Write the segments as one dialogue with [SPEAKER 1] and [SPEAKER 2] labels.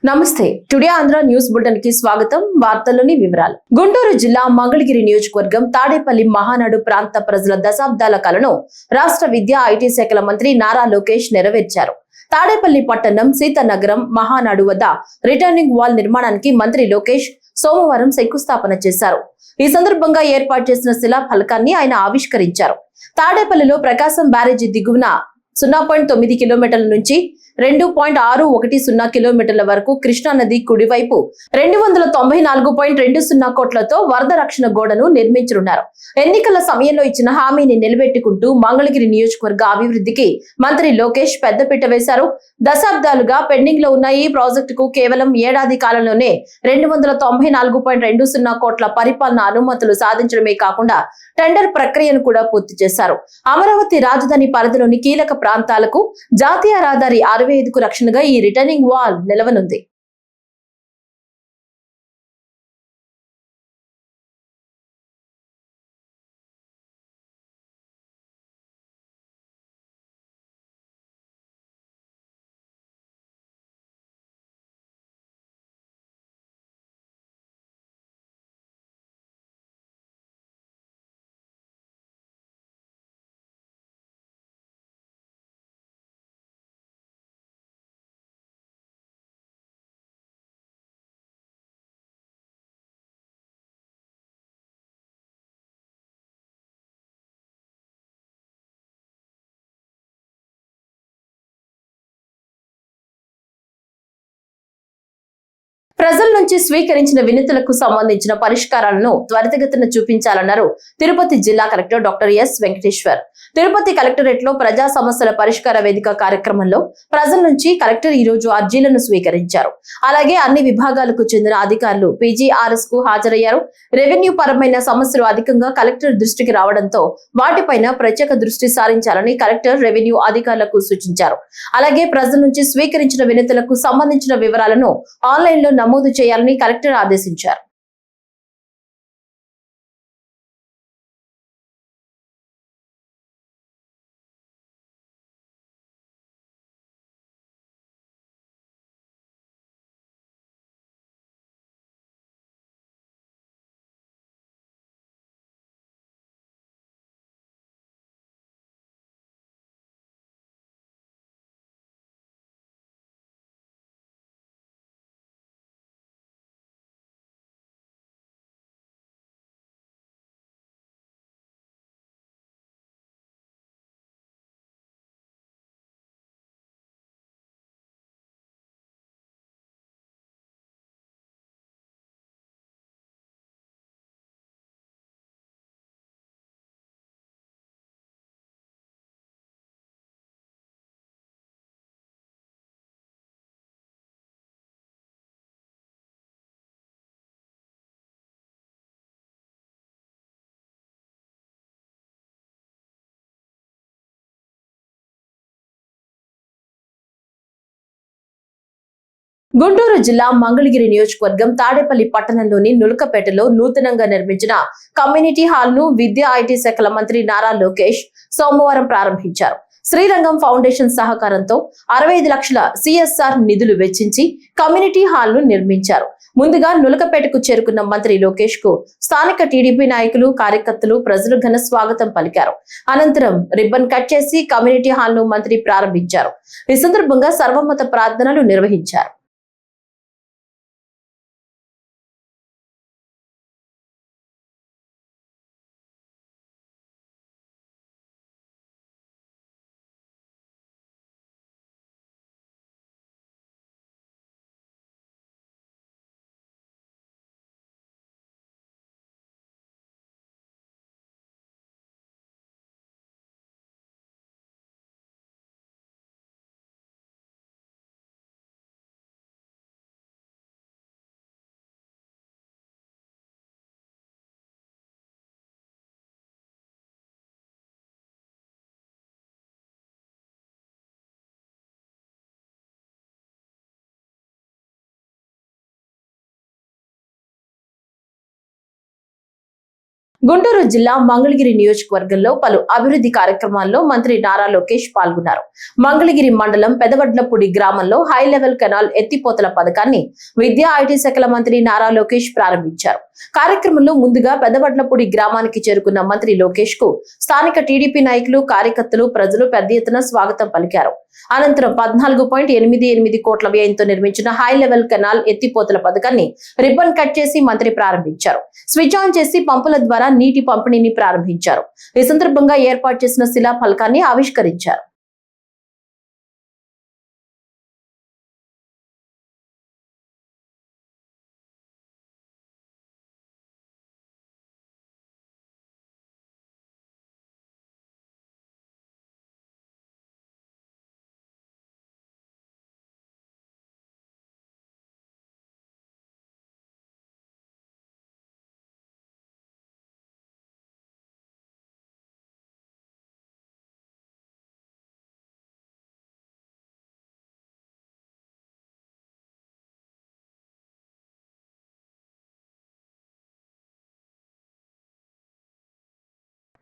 [SPEAKER 1] నమస్తే. Today Andhra news bulletin కి స్వాగతం. వార్తల్లోని వివరాలు. గుంటూరు జిల్లా మంగళగిరి నియోజకవర్గం తాడేపల్లి మహానాడు ప్రాంత ప్రజల దశాబ్దాల కలను రాష్ట్ర విద్యా ఐటీ శాఖల మంత్రి నారా లోకేష్ నెరవేర్చారు. తాడేపల్లి పట్టణం సీతానగరం మహానాడు వద్ద రిటర్నింగ్ వాల్ నిర్మాణానికి మంత్రి లోకేష్ సోమవారం శంకుస్థాపన చేశారు. ఈ సందర్భంగా ఏర్పాటు చేసిన శిలా ఫలకాన్ని ఆయన ఆవిష్కరించారు. తాడేపల్లిలో ప్రకాశం బ్యారేజీ దిగువన 0.9 కిలోమీటర్ల నుంచి 2.610 కిలోమీటర్ల వరకు కృష్ణా నది కుడివైపు 294.20 కోట్లతో వరద రక్షణ గోడను నిర్మించనున్నారు. ఎన్నికల సమయంలో ఇచ్చిన హామీని నిలబెట్టుకుంటూ మంగళగిరి నియోజకవర్గ అభివృద్ధికి మంత్రి లోకేష్ పెద్దపీట వేశారు. దశాబ్దాలుగా పెండింగ్ లో ఉన్న ఈ ప్రాజెక్టుకు కేవలం ఏడాది కాలంలోనే 294.20 కోట్ల పరిపాలన అనుమతులు సాధించడమే కాకుండా టెండర్ ప్రక్రియను కూడా పూర్తి చేశారు. అమరావతి రాజధాని పరిధిలోని కీలక ప్రాంతాలకు జాతీయ రహదారి 65కు రక్షణగా ఈ రిటర్నింగ్ వాల్ నిలవనుంది. ప్రజల నుంచి స్వీకరించిన వినతులకు సంబంధించిన పరిష్కారాలను త్వరితగతిన చూపించాలన్నారు తిరుపతి జిల్లా collector doctor yes Venkateshwar. Tirupati collectorate లో ప్రజా సమస్యల పరిష్కార వేదిక కార్యక్రమంలో ప్రజల నుంచి కలెక్టర్ ఈ రోజు అర్జీలను స్వీకరించారు. అలాగే అన్ని విభాగాలకు చెందిన అధికారులు పీజీఆర్ఎస్ కు హాజరయ్యారు. రెవెన్యూ పరమైన సమస్యలు అధికంగా కలెక్టర్ దృష్టికి రావడంతో వాటిపైన ప్రత్యేక దృష్టి సారించాలని కలెక్టర్ రెవెన్యూ అధికారులకు సూచించారు. అలాగే ప్రజల నుంచి స్వీకరించిన వినతులకు సంబంధించిన వివరాలను ఆన్లైన్ లో నమోదు చేయాలని కలెక్టర్ ఆదేశించారు. గుంటూరు జిల్లా మంగళగిరి నియోజకవర్గం తాడేపల్లి పట్టణంలోని నులకపేటలో నూతనంగా నిర్మించిన కమ్యూనిటీ హాల్ ను విద్యా ఐటీ శాఖల మంత్రి నారా లోకేష్ సోమవారం ప్రారంభించారు. శ్రీరంగం ఫౌండేషన్ సహకారంతో 65 లక్షల సిఎస్ఆర్ నిధులు వెచ్చించి కమ్యూనిటీ హాల్ ను నిర్మించారు. ముందుగా నులకపేటకు చేరుకున్న మంత్రి లోకేష్ కు స్థానిక టీడీపీ నాయకులు, కార్యకర్తలు, ప్రజలు ఘన స్వాగతం పలికారు. అనంతరం రిబ్బన్ కట్ చేసి కమ్యూనిటీ హాల్ ను మంత్రి ప్రారంభించారు. ఈ సందర్భంగా సర్వమత ప్రార్థనలు నిర్వహించారు. గుంటూరు జిల్లా మంగళగిరి నియోజకవర్గంలో పలు అభివృద్ధి కార్యక్రమాల్లో మంత్రి నారా లోకేష్ పాల్గొన్నారు. మంగళగిరి మండలం పెదవడ్లపూడి గ్రామంలో హై లెవెల్ కెనాల్ ఎత్తిపోతల పథకాన్ని విద్యా ఐటీ శాఖల మంత్రి నారా లోకేష్ ప్రారంభించారు. కార్యక్రమంలో ముందుగా పెదవడ్లపూడి గ్రామానికి చేరుకున్న మంత్రి లోకేష్ కు స్థానిక టీడీపీ నాయకులు, కార్యకర్తలు, ప్రజలు పెద్ద ఎత్తున స్వాగతం పలికారు. అనంతరం 14.88 కోట్ల వ్యయంతో నిర్మించిన హై లెవెల్ కెనాల్ ఎత్తిపోతల పథకాన్ని రిబ్బన్ కట్ చేసి మంత్రి ప్రారంభించారు. స్విచ్ ఆన్ చేసి పంపుల ద్వారా నీటి పంపిణీని ప్రారంభించారు. ఈ సందర్భంగా ఏర్పాటు చేసిన శిలా ఫలకాన్ని ఆవిష్కరించారు.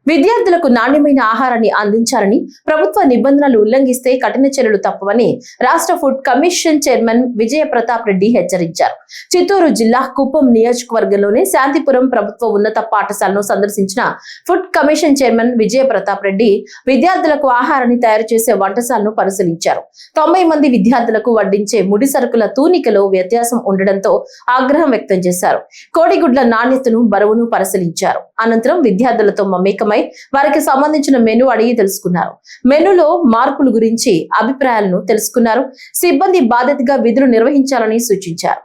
[SPEAKER 1] విద్యార్థులకు నాణ్యమైన ఆహారాన్ని అందించాలని, ప్రభుత్వ నిబంధనలు ఉల్లంఘిస్తే కఠిన చర్యలు తప్పవని రాష్ట్ర ఫుడ్ కమిషన్ చైర్మన్ విజయ ప్రతాప్ రెడ్డి హెచ్చరించారు. చిత్తూరు జిల్లా కుప్పం నియోజకవర్గంలోని శాంతిపురం ప్రభుత్వ ఉన్నత పాఠశాలను సందర్శించిన ఫుడ్ కమిషన్ చైర్మన్ విజయ ప్రతాప్ రెడ్డి విద్యార్థులకు ఆహారాన్ని తయారు చేసే వంటశాలను పరిశీలించారు. 90 మంది విద్యార్థులకు వడ్డించే ముడి సరుకుల తూనికలో వ్యత్యాసం ఉండడంతో ఆగ్రహం వ్యక్తం చేశారు. కోడిగుడ్ల నాణ్యతను, బరువును పరిశీలించారు. అనంతరం విద్యార్థులతో మమేకమై వారికి సంబంధించిన మెనూ అడిగి తెలుసుకున్నారు. మెనూలో మార్పుల గురించి అభిప్రాయాలను తెలుసుకున్నారు. సిబ్బంది బాధ్యతగా విధులు నిర్వహించాలని సూచించారు.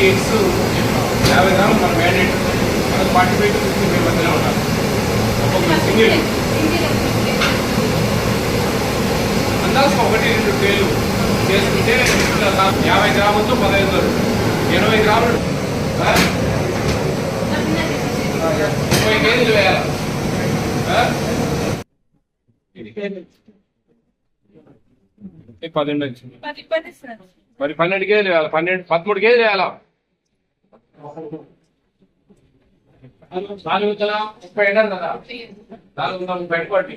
[SPEAKER 2] ఎగ్స్ 50 గ్రాములు మనం మ్యాండేట్ మనకు 45 to 60 మధ్యలో ఉండాలి. ఒక్కొక్క సింగిల్ అందాజుగా 1-2 ట్రేలు చేసుకుంటే 50 గ్రాములతో 15 20 గ్రాములు 30 కేజీలు వేయాలి. ఇది 12 వచ్చింది, మరి 12 కేజీలు వేయాలి, 13 కేజీలు వేయాలా. 430 ఎండారు కదా, 430 పెట్టుకోండి.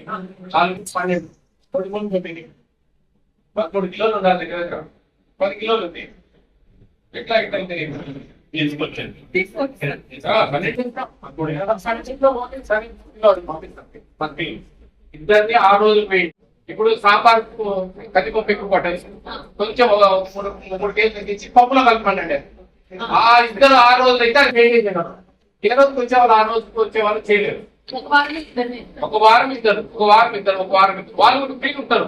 [SPEAKER 2] 12 13 కిలోలు ఉండాలి దగ్గర. 10 కిలోలు ఉంది. ఎట్లా అయితే ఇద్దరిని 6 రోజులు పోయింది. ఇప్పుడు సాంబార్ కందిపప్పు ఎక్కువ పట్టాలి, కొంచెం 3 కేజీలు తగ్గించి పప్పులో కలపండి. ఆ ఇద్దరు 6 రోజులు అయితే అది మెయింటైన్ చేయగలరు. ఏ రోజుకి వచ్చేవాళ్ళు 6 రోజుకి వచ్చేవాళ్ళు చేయలేరు. ఒక వారం ఇద్దరు వాళ్ళు కూడా ఫ్రీ ఉంటారు.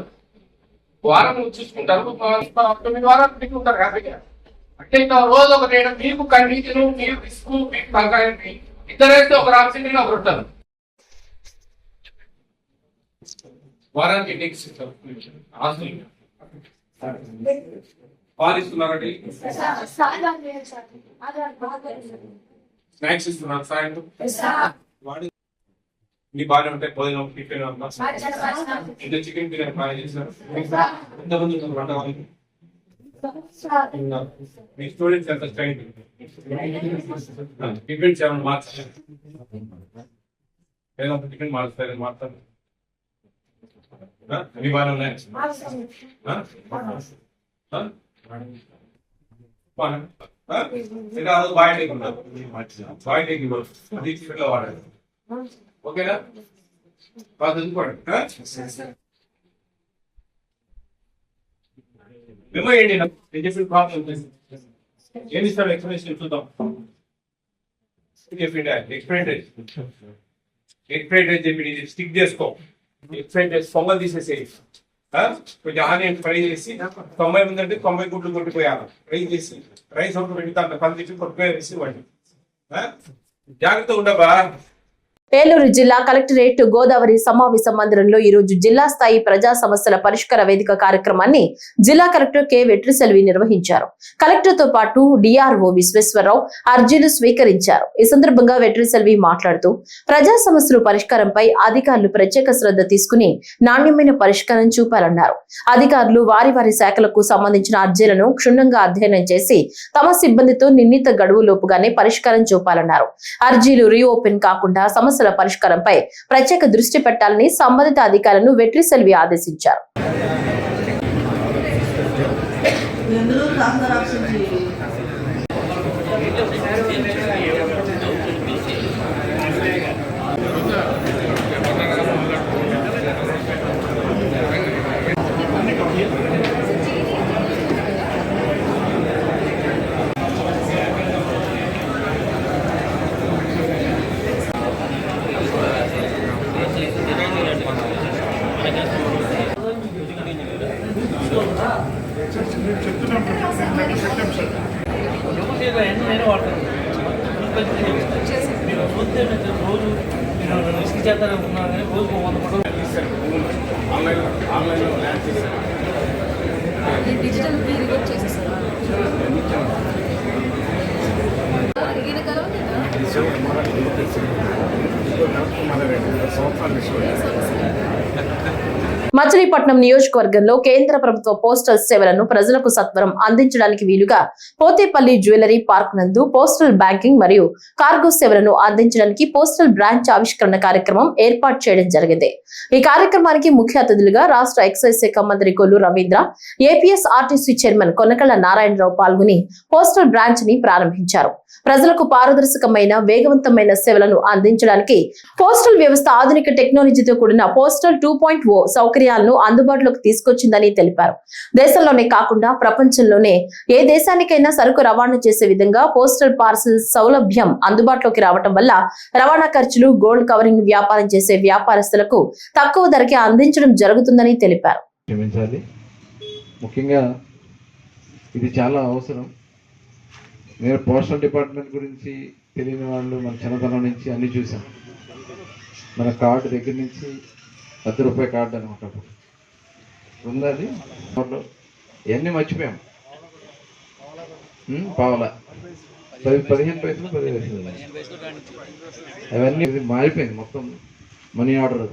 [SPEAKER 2] వారం చూసుకుంటారు, 9 వారాలు ఫ్రీ ఉంటారు కాబట్టి. అంటే ఇంకా రోజు ఒక చేయడం మీకు కండిషన్, మీరు రిస్క్, మీకు తగ్గడానికి ఇద్దరైతే ఒక రామసింగ్ ఒకరు ఉంటారు. వారానికి నెక్స్ట్ పాలు ఇస్తున్నారండి, స్నాక్స్ ఇస్తున్నారు సాయంత్రం. మీ బాగానే ఉంటాయి, భోజనం టిఫిన్ అంతా. ఇంకా చికెన్ బిర్యానీ బాగా చేస్తారు. ఎంతమంది ఉన్నారు వంట వాళ్ళకి? మీ స్టూడెంట్స్ ఎంత స్ట్రెంత్? టిఫిన్స్ ఏమైనా మార్చారు? ఏదో టిఫిన్ మారుస్తారు, మారుతారు. అన్ని బాగానే ఉన్నాయి. వాడాలి, ఓకేనా? మేము ఏంటి నేను చెప్పిన ప్రాబ్లం ఏమి ఇస్తాడు? ఎక్స్ప్లెనేషన్ చూద్దాం. ఎక్స్ప్లెయిన్ చెప్పి స్టిక్ చేసుకో. ఎక్స్ప్లెయిన్ పొంగల్ తీసేసేయి, కొంచెం ఆనియన్ ఫ్రై చేసి 90 మంది అంటే 90 గుడ్లు కొట్టిపోయాలి. ఫ్రై చేసి రైస్ ఒకటి పెట్టి దాంట్లో 10 కొట్టిపోయేసి వాడి జాగ్రత్తగా ఉండబా.
[SPEAKER 1] ఏలూరు జిల్లా కలెక్టరేట్ గోదావరి సమావేశ మందిరంలో ఈ రోజు జిల్లా స్థాయి ప్రజా సమస్యల పరిష్కార వేదిక కార్యక్రమాన్ని జిల్లా కలెక్టర్ కె వెట్రిసెల్వి నిర్వహించారు. కలెక్టర్ తో పాటు డిఆర్ఓ విశ్వేశ్వరరావు అర్జీలు స్వీకరించారు. ఈ సందర్భంగా వెట్రిసెల్వి మాట్లాడుతూ ప్రజా సమస్యల పరిష్కారంపై అధికారులు ప్రత్యేక శ్రద్ధ తీసుకుని నాణ్యమైన పరిష్కారం చూపాలన్నారు. అధికారులు వారి వారి శాఖలకు సంబంధించిన అర్జీలను క్షుణ్ణంగా అధ్యయనం చేసి తమ సిబ్బందితో నిర్ణీత గడువు లోపుగానే పరిష్కారం చూపాలన్నారు. అర్జీలు రీఓపెన్ కాకుండా సమస్యల పరిష్కారంపై ప్రత్యేక దృష్టి పెట్టాలని సంబంధిత అధికారులను వెట్రిసెల్వి ఆదేశించారు.
[SPEAKER 3] డిజిటల్ ఫీ రివర్ట్ చేసేసారా? అడిగిన కలవలేదా?
[SPEAKER 1] మచిలీపట్నం నియోజకవర్గంలో కేంద్ర ప్రభుత్వ పోస్టల్ సేవలను ప్రజలకు సత్వరం అందించడానికి వీలుగా పోతేపల్లి జ్యువెలరీ పార్క్ నందు పోస్టల్ బ్యాంకింగ్ మరియు కార్గో సేవలను అందించడానికి పోస్టల్ బ్రాంచ్ ఆవిష్కరణ కార్యక్రమం ఏర్పాటు చేయడం జరిగింది. ఈ కార్యక్రమానికి ముఖ్య అతిథులుగా రాష్ట్ర ఎక్సైజ్ శాఖ మంత్రి Kollu Ravindra, APS RTC chairman Konakalla Narayanarao పాల్గొని పోస్టల్ బ్రాంచ్ ని ప్రారంభించారు. ప్రజలకు పారదర్శకమైన వేగవంతమైన సేవలను అందించడానికి పోస్టల్ వ్యవస్థ ఆధునిక టెక్నాలజీతో కూడిన పోస్టల్ 2.0 సౌకర్యాలను అందుబాటులోకి తీసుకొచ్చిందని తెలిపారు. దేశంలోనే కాకుండా ప్రపంచంలోనే ఏ దేశానికైనా సరుకు రవాణా చేసే విధంగా పోస్టల్ పార్సల్ సౌలభ్యం అందుబాటులోకి రావటం వల్ల రవాణా ఖర్చులు, గోల్డ్ కవరింగ్ వ్యాపారం చేసే వ్యాపారస్తులకు తక్కువ ధరకే అందించడం జరుగుతుందని తెలిపారు.
[SPEAKER 4] ముఖ్యంగా ఇది చాలా అవసరం. నేను పోస్టల్ డిపార్ట్మెంట్ గురించి తెలియని వాళ్ళు మన చిన్నతనం నుంచి అన్ని చూసాం. మన కార్డు దగ్గర నుంచి ₹10 కార్డు అనమాట ఉన్నది, ఇవన్నీ మర్చిపోయాం. పావలా 15 పైసలు 10 పైసలు అవన్నీ మారిపోయింది మొత్తం. మనీ ఆర్డర్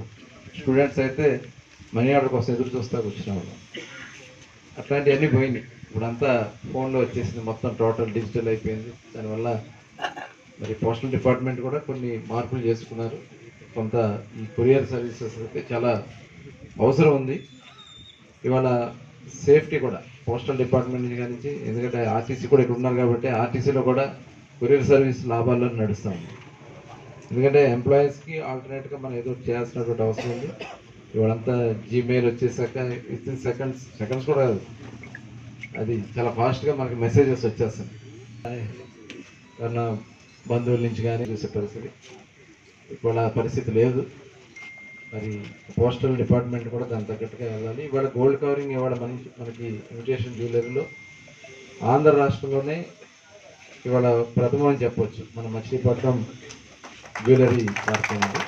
[SPEAKER 4] స్టూడెంట్స్ అయితే మనీ ఆర్డర్ కోసం ఎదురు చూస్తా వచ్చిన వాళ్ళు, అట్లాంటివన్నీ పోయినాయి. ఇప్పుడంతా ఫోన్లో వచ్చేసింది, మొత్తం టోటల్ డిజిటల్ అయిపోయింది. దానివల్ల మరి పోస్టల్ డిపార్ట్మెంట్ కూడా కొన్ని మార్పులు చేసుకున్నారు. కొంత ఈ కొరియర్ సర్వీసెస్ అయితే చాలా అవసరం ఉంది. ఇవాళ సేఫ్టీ కూడా పోస్టల్ డిపార్ట్మెంట్ నుంచి, ఎందుకంటే ఆర్టీసీ కూడా ఇక్కడ ఉన్నారు కాబట్టి ఆర్టీసీలో కూడా కొరియర్ సర్వీస్ లాభాల్లో నడుస్తాం. ఎందుకంటే ఎంప్లాయీస్కి ఆల్టర్నేట్గా మనం ఏదో చేయాల్సినటువంటి అవసరం ఉంది. ఇవాళంతా జీమెయిల్ వచ్చేసాక వితిన్ సెకండ్స్ కూడా అది చాలా ఫాస్ట్గా మనకి మెసేజెస్ వచ్చేస్తాయి. ఏమన్నా బంధువుల నుంచి కానీ చూసే పరిస్థితి ఇవాళ పరిస్థితి లేదు. మరి పోస్టల్ డిపార్ట్మెంట్ కూడా దాని తగ్గట్టుగా వెళ్ళాలి. ఇవాళ గోల్డ్ కవరింగ్ ఇవాళ మనకి ఇమిటేషన్ జ్యువెలరీలో ఆంధ్ర రాష్ట్రంలోనే ఇవాళ ప్రథమం అని చెప్పవచ్చు. మన మచిలీపట్నం జ్యువెలరీ పార్క్ ఉంది.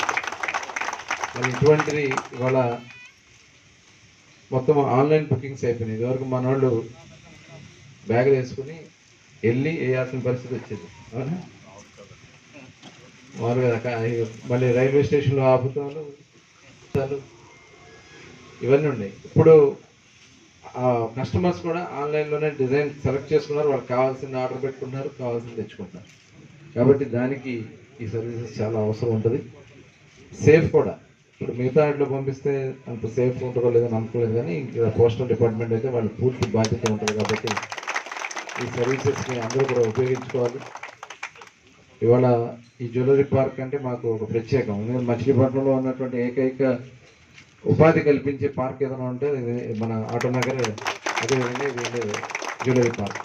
[SPEAKER 4] మరి ఇటువంటిది ఇవాళ మొత్తం ఆన్లైన్ బుకింగ్స్ అయిపోయినాయి. ఇదివరకు మన వాళ్ళు బ్యాగులు వేసుకుని వెళ్ళి వేయాల్సిన పరిస్థితి వచ్చేది. అవునా, మామూలుగా మళ్ళీ రైల్వే స్టేషన్లో ఆపుతాలు ఇవన్నీ ఉన్నాయి. ఇప్పుడు కస్టమర్స్ కూడా ఆన్లైన్లోనే డిజైన్ సెలెక్ట్ చేసుకున్నారు, వాళ్ళకి కావాల్సింది ఆర్డర్ పెట్టుకుంటున్నారు, కావాల్సింది తెచ్చుకుంటున్నారు. కాబట్టి దానికి ఈ సర్వీసెస్ చాలా అవసరం ఉంటుంది. సేఫ్ కూడా ఇప్పుడు మిగతా వాటిలో పంపిస్తే అంత సేఫ్ ఉంటుందో లేదో నమ్మకలేదు, కానీ ఇక్కడ పోస్టల్ డిపార్ట్మెంట్ అయితే వాళ్ళ పూర్తి బాధ్యత ఉంటుంది. కాబట్టి ఈ సర్వీసెస్ని అందరూ కూడా ఉపయోగించుకోవాలి. ఇవాళ ఈ జ్యువెలరీ పార్క్ అంటే మాకు ఒక ప్రత్యేకం. ఎందుకంటే మచిలీపట్నంలో ఉన్నటువంటి ఏకైక ఉపాధి కల్పించే పార్క్ ఏదైనా ఉంటే మన ఆటోనగర్, అదేవిధంగా ఇది జ్యువెలరీ పార్క్.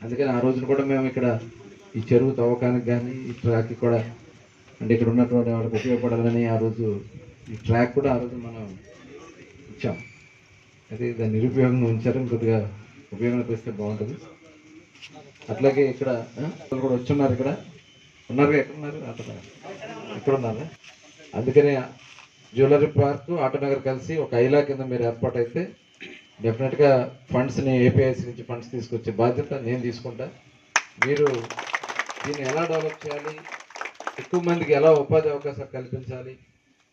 [SPEAKER 4] అందుకని ఆ రోజున కూడా మేము ఇక్కడ ఈ చెరువు తవ్వకానికి కానీ ఈ ట్రాక్కి కూడా, అంటే ఇక్కడ ఉన్నటువంటి వాళ్ళకి ఉపయోగపడాలని ఆ రోజు ఈ ట్రాక్ కూడా ఆ రోజు మనం ఇచ్చాం. అది దాన్ని నిరుపయోగంగా ఉంచారు, కొద్దిగా ఉపయోగం తెస్తే బాగుంటుంది. అట్లాగే ఇక్కడ కూడా వచ్చున్నారు. ఇక్కడ ఉన్నారుగా, ఎక్కడున్నారు? ఆటోనగర్ ఎక్కడ ఉన్నారు? అందుకని జ్యువెలరీ పార్క్ ఆటోనగర్ కలిసి ఒక ఐలా కింద మీరు ఏర్పాటు అయితే డెఫినెట్గా ఫండ్స్ని ఏపీఐసి నుంచి ఫండ్స్ తీసుకొచ్చే బాధ్యత నేను తీసుకుంటా. మీరు దీన్ని ఎలా డెవలప్ చేయాలి, ఎక్కువ మందికి ఎలా ఉపాధి అవకాశాలు కల్పించాలి,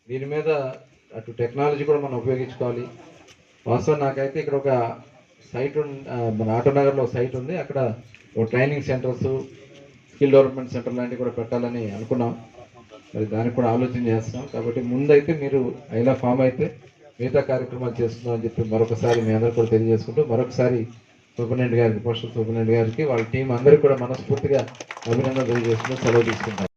[SPEAKER 4] దీని మీద అటు టెక్నాలజీ కూడా మనం ఉపయోగించుకోవాలి. వాస్తవం నాకైతే ఇక్కడ ఒక సైట్ మన ఆటోనగర్లో సైట్ ఉంది. అక్కడ ఒక training centres, skill development centre లాంటివి కూడా పెట్టాలని అనుకున్నాం. మరి దానికి కూడా ఆలోచన చేస్తున్నాం. కాబట్టి ముందైతే మీరు ఐలా ఫామ్ అయితే మిగతా కార్యక్రమాలు చేస్తున్నాం అని చెప్పి మరొకసారి మీ అందరూ కూడా తెలియజేసుకుంటూ, మరొకసారి సూపరింటెండెంట్ గారికి, పోస్టల్ సూపరింటెండెంట్ గారికి, వాళ్ళ టీం అందరికీ కూడా మనస్ఫూర్తిగా అభినందనలు తెలియజేసుకుంటూ సెలవు తీసుకుంటాం.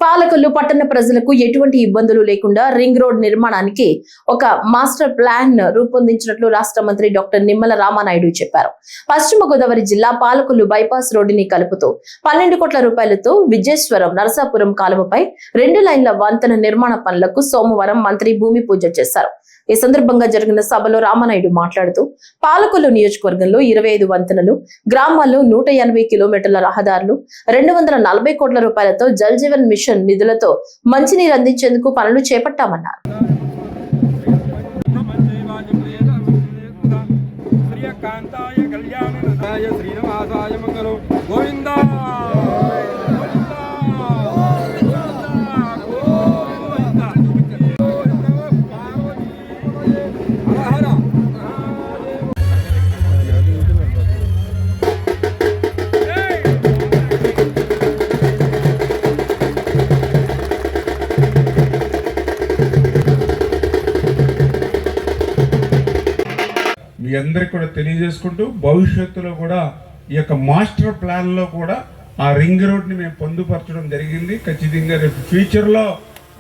[SPEAKER 1] పాలకొల్లు పట్టణ ప్రజలకు ఎటువంటి ఇబ్బందులు లేకుండా రింగ్ రోడ్ నిర్మాణానికి ఒక మాస్టర్ ప్లాన్ రూపొందించినట్లు రాష్ట్ర మంత్రి డాక్టర్ నిమ్మల రామానాయుడు చెప్పారు. పశ్చిమ గోదావరి జిల్లా పాలకొల్లు బైపాస్ రోడ్డుని కలుపుతూ 12 కోట్ల రూపాయలతో విజయేశ్వరం నరసాపురం కాలువపై 2 లైన్ల వంతెన నిర్మాణ పనులకు సోమవారం మంత్రి భూమి పూజ చేశారు. ఈ సందర్భంగా జరిగిన సభలో రామానాయుడు మాట్లాడుతూ పాలకొల్లు నియోజకవర్గంలో 25 వంతెనలు, గ్రామాల్లో 180 కిలోమీటర్ల రహదారులు, 240 కోట్ల రూపాయలతో జల్ జీవన్ మిషన్ నిధులతో మంచినీరు అందించేందుకు పనులు చేపట్టామన్నారు.
[SPEAKER 5] మీ అందరికి కూడా తెలియజేసుకుంటూ, భవిష్యత్తులో కూడా ఈ యొక్క మాస్టర్ ప్లాన్లో కూడా ఆ రింగ్ రోడ్ని మేము పొందుపరచడం జరిగింది. ఖచ్చితంగా రేపు ఫ్యూచర్లో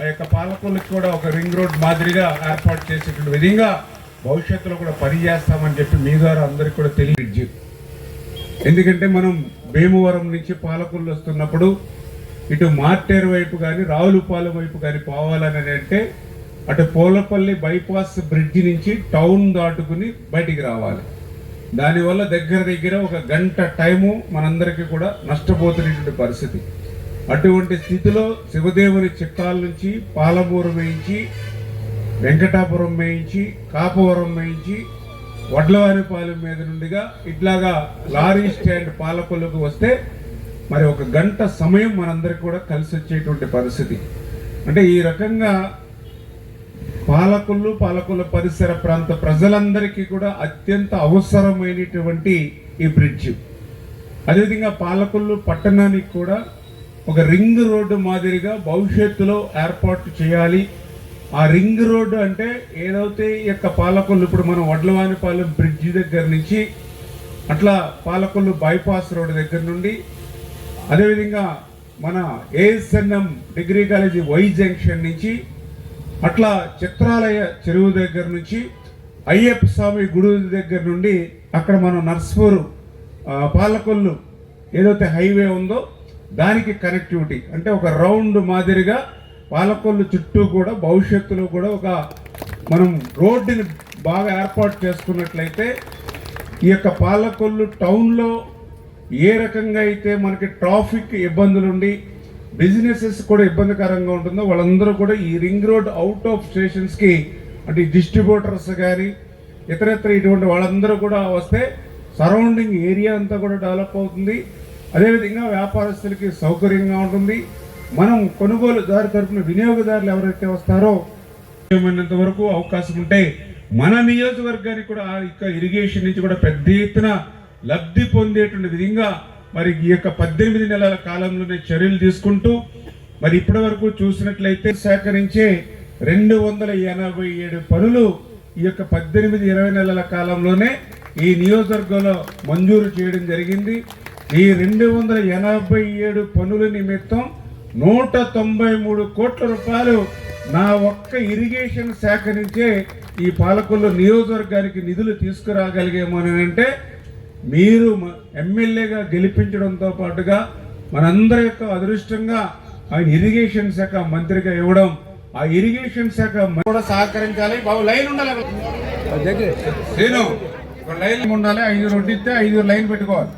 [SPEAKER 5] ఆ యొక్క పాలకొల్లుకి కూడా ఒక రింగ్ రోడ్ మాదిరిగా ఏర్పాటు చేసేటువంటి విధంగా భవిష్యత్తులో కూడా పనిచేస్తామని చెప్పి మీ ద్వారా అందరికి కూడా తెలియజేయు. ఎందుకంటే మనం భీమవరం నుంచి పాలకొల్లు వస్తున్నప్పుడు ఇటు మార్టేరు వైపు కానీ రావులపాలెం వైపు కానీ పోవాలని అంటే అటు పోలపల్లి బైపాస్ బ్రిడ్జి నుంచి టౌన్ దాటుకుని బయటికి రావాలి. దానివల్ల దగ్గర ఒక గంట టైము మనందరికీ కూడా నష్టపోతున్నటువంటి పరిస్థితి. అటువంటి స్థితిలో శివదేవుని చిక్కాల నుంచి పాలమూరు వేయించి, వెంకటాపురం వేయించి, కాపవరం వేయించి, వడ్లవారిపాలెం మీద నుండిగా ఇట్లాగా లారీ స్టాండ్ పాలకొల్లుకు వస్తే మరి ఒక గంట సమయం మనందరికీ కూడా కలిసి వచ్చేటువంటి పరిస్థితి. అంటే ఈ రకంగా పాలకొల్లు పరిసర ప్రాంత ప్రజలందరికీ కూడా అత్యంత అవసరమైనటువంటి ఈ బ్రిడ్జ్. అదేవిధంగా పాలకొల్లు పట్టణానికి కూడా ఒక రింగ్ రోడ్డు మాదిరిగా భవిష్యత్తులో ఏర్పాటు చేయాలి. ఆ రింగ్ రోడ్డు అంటే ఏదైతే ఈ యొక్క పాలకొల్లు ఇప్పుడు మనం వడ్లవానిపాలెం బ్రిడ్జి దగ్గర నుంచి అట్లా పాలకొల్లు బైపాస్ రోడ్డు దగ్గర నుండి, అదేవిధంగా మన ఏఎస్ఎన్ఎం డిగ్రీ కాలేజీ వై జంక్షన్ నుంచి అట్లా చిత్రాలయ చెరువు దగ్గర నుంచి అయ్యప్ప స్వామి గుడి దగ్గర నుండి అక్కడ మనం నర్సపూర్ పాలకొల్లు ఏదైతే హైవే ఉందో దానికి కనెక్టివిటీ అంటే ఒక రౌండ్ మాదిరిగా పాలకొల్లు చుట్టూ కూడా భవిష్యత్తులో కూడా ఒక మనం రోడ్డుని బాగా ఏర్పాటు చేసుకున్నట్లయితే ఈ యొక్క పాలకొల్లు టౌన్లో ఏ రకంగా అయితే మనకి ట్రాఫిక్ ఇబ్బందులుండి బిజినెసెస్ కూడా ఇబ్బందికరంగా ఉంటుందో వాళ్ళందరూ కూడా ఈ రింగ్ రోడ్ అవుట్ ఆఫ్ స్టేషన్స్కి అంటే డిస్ట్రిబ్యూటర్స్ కానీ ఇతరత్ర ఇటువంటి వాళ్ళందరూ కూడా వస్తే సరౌండింగ్ ఏరియా అంతా కూడా డెవలప్ అవుతుంది. అదేవిధంగా వ్యాపారస్తులకి సౌకర్యంగా ఉంటుంది. మనం కొనుగోలుదారు తరఫున వినియోగదారులు ఎవరైతే వస్తారో ఏమైనంత వరకు అవకాశం ఉంటే మన నియోజకవర్గానికి కూడా ఆ యొక్క ఇరిగేషన్ నుంచి కూడా పెద్ద ఎత్తున లబ్ధి పొందేటువంటి విధంగా మరి ఈ యొక్క 18 నెలల కాలంలోనే చర్యలు తీసుకుంటూ మరి ఇప్పటి వరకు చూసినట్లయితే సేకరించే 287 పనులు ఈ యొక్క 18-20 నెలల కాలంలోనే ఈ నియోజకవర్గంలో మంజూరు చేయడం జరిగింది. ఈ 287 పనుల నిమిత్తం 193 కోట్ల రూపాయలు నా ఒక్క ఇరిగేషన్ శాఖ నుంచే ఈ పాలకొల్లు నియోజకవర్గానికి నిధులు తీసుకురాగలిగాము అని అంటే మీరు ఎమ్మెల్యేగా గెలిపించడంతో పాటుగా మనందరి యొక్క అదృష్టంగా ఆయన ఇరిగేషన్ శాఖ మంత్రిగా ఇవ్వడం, ఆ ఇరిగేషన్ శాఖ కూడా సహకరించాలి. బాబు లైన్ ఉండాలి, నేను ఒక లైన్ ఉండాలి. 5 రోడ్డు ఇస్తే 5 లైన్ పెట్టుకోవాలి.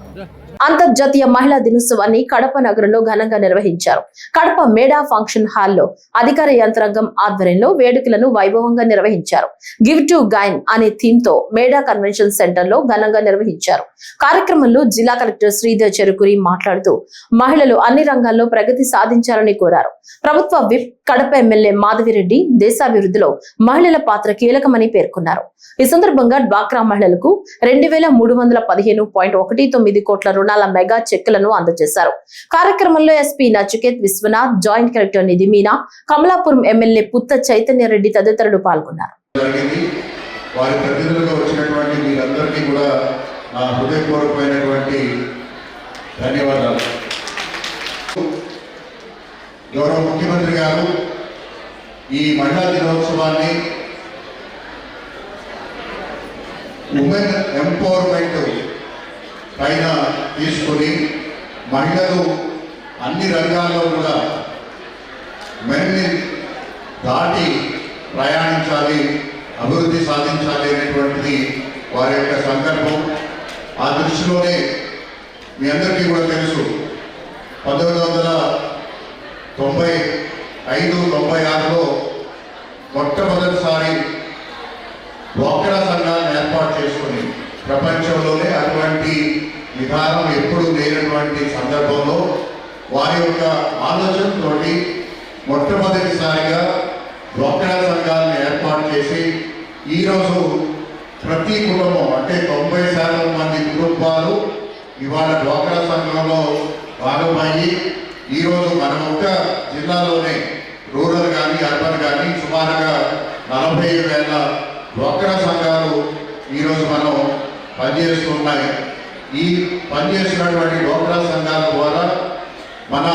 [SPEAKER 1] అంతర్జాతీయ మహిళా దినోత్సవాన్ని కడప నగరంలో ఘనంగా నిర్వహించారు. కడప మేడా ఫంక్షన్ హాల్లో అధికార యంత్రాంగం ఆధ్వర్యంలో వేడుకలను వైభవంగా నిర్వహించారు. గివ్ టు గైన్ అనే థీమ్ తో మేడా కన్వెన్షన్ సెంటర్ లో ఘనంగా నిర్వహించారు. కార్యక్రమంలో జిల్లా కలెక్టర్ శ్రీధర్ చెరుకురి మాట్లాడుతూ మహిళలు అన్ని రంగాల్లో ప్రగతి సాధించాలని కోరారు. ప్రభుత్వ విప్ కడప ఎమ్మెల్యే మాధవిరెడ్డి దేశాభివృద్ధిలో మహిళల పాత్ర కీలకమని పేర్కొన్నారు. ఈ సందర్భంగా డ్వాక్రా మహిళలకు 2315.19 కోట్ల రుణాల మెగా చెక్కులను అందజేశారు. కార్యక్రమంలో SP Nachiket Vishwanath, joint collector Nidhi Meena, Kamalapuram MLA Putta Chaitanyareddy తదితరులు పాల్గొన్నారు.
[SPEAKER 6] వారి ప్రతినిధులుగా వచ్చినటువంటి మీరందరికీ కూడా నా హృదయపూర్వకమైనటువంటి ధన్యవాదాలు. గౌరవ ముఖ్యమంత్రి గారు ఈ మహిళా దినోత్సవాన్ని ఉమెన్ ఎంపవర్మెంట్ పైన తీసుకొని మహిళలు అన్ని రంగాల్లో కూడా మెన్ని దాటి ప్రయాణించాలి, అభివృద్ధి సాధించాలి అనేటువంటిది వారి యొక్క సంకల్పం. ఆ దృష్టిలోనే మీ అందరికీ కూడా తెలుసు 1995-96లో మొట్టమొదటిసారి డ్వాక్రా సంఘాలను ఏర్పాటు చేసుకుని ప్రపంచంలోనే అటువంటి విధానం ఎప్పుడూ లేనటువంటి సందర్భంలో వారి యొక్క ఆలోచనతో మొట్టమొదటిసారిగా డ్వాక్రా సంఘాలను ఏర్పాటు చేసి ఈరోజు ప్రతి కుటుంబం అంటే 90% మంది కుటుంబాలు ఇవాళ డ్వాక్రా సంఘంలో భాగమయ్యి ఈరోజు మన ఒక్క జిల్లాలోనే రూరల్ కానీ అర్బన్ కానీ సుమారుగా 45,000 డ్వాక్రా సంఘాలు ఈరోజు మనం పనిచేస్తున్నాయి. ఈ పనిచేస్తున్నటువంటి డ్వాక్రా సంఘాల ద్వారా మన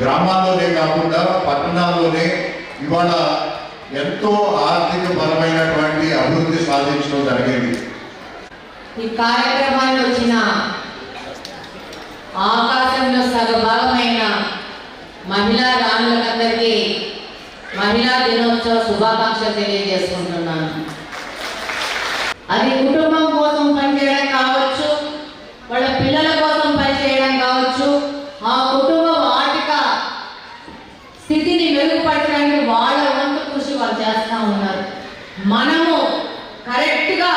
[SPEAKER 6] గ్రామాల్లోనే కాకుండా పట్టణాల్లోనే ఇవాళ ఎంతో ఆర్థిక పరమైనటువంటి అభివృద్ధి సాధించడం జరిగింది.
[SPEAKER 7] ఈ కార్యక్రమాన్ని వచ్చిన ఆకాశంలో సగభాగమైన మహిళా రాణులందరికీ మహిళా దినోత్సవ శుభాకాంక్షలు తెలియజేసుకుంటున్నాను. అది కుటుంబం కోసం పనిచేయడం కావచ్చు, వాళ్ళ పిల్లల కోసం పనిచేయడం కావచ్చు, ఆ కుటుంబ ఆర్థిక స్థితిని మెరుగుపరచడానికి వాళ్ళ వంతు కృషి వాళ్ళు చేస్తూ ఉన్నారు. మనము కరెక్ట్గా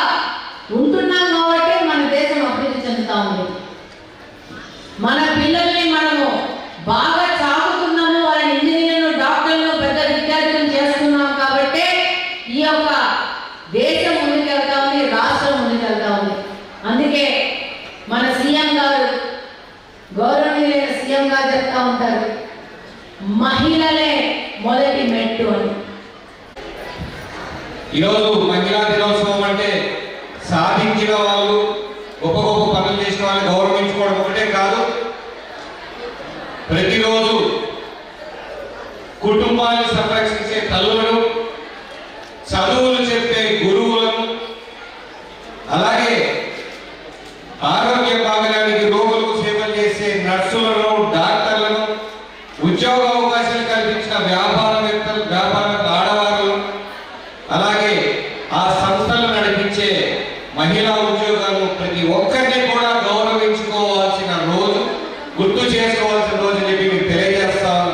[SPEAKER 7] ఉంటున్నాం కాబట్టి మన దేశం అభివృద్ధి చెందుతూ ఉంది. మన పిల్లల్ని మనము బాగా చాకుతున్నాము, వాళ్ళని ఇంజనీర్లు, డాక్టర్లు, పెద్ద విద్యార్థులను చేస్తున్నాం కాబట్టి ఈ యొక్క దేశం ముందుకెళ్తా ఉంది, రాష్ట్రం ముందుకెళ్తా ఉంది. అందుకే మన సీఎం గారు, గౌరవనీయులైన సీఎం గారు చెప్తా ఉంటారు, మహిళలే మొదటి మెట్టు అని.
[SPEAKER 2] ఈరోజు మహిళా దినోత్సవం అంటే సాధించిన వాళ్ళు, గొప్ప గొప్ప పనులు చేసిన వాళ్ళు గౌరవించుకోవడం ఒకటే కాదు, ప్రతిరోజు కుటుంబాన్ని సంరక్షించే తల్లులను, చదువులు చెప్పే గురువులను, అలాగే ఆరోగ్య భాగానికి రోగులకు సేవలు చేసే నర్సులను, డాక్టర్లను, ఉద్యోగ అవకాశాలు కల్పించిన వ్యాపారవేత్తలు, వ్యాపార ఆడవారులు, అలాగే ఆ సంస్థలు నడిపించే మహిళా ఉద్యోగాలు, ప్రతి ఒక్కరిని కూడా గౌరవించుకోవాల్సిన రోజు, గుర్తు చేసుకోవాల్సిన రోజు అని చెప్పి మీకు తెలియజేస్తాను.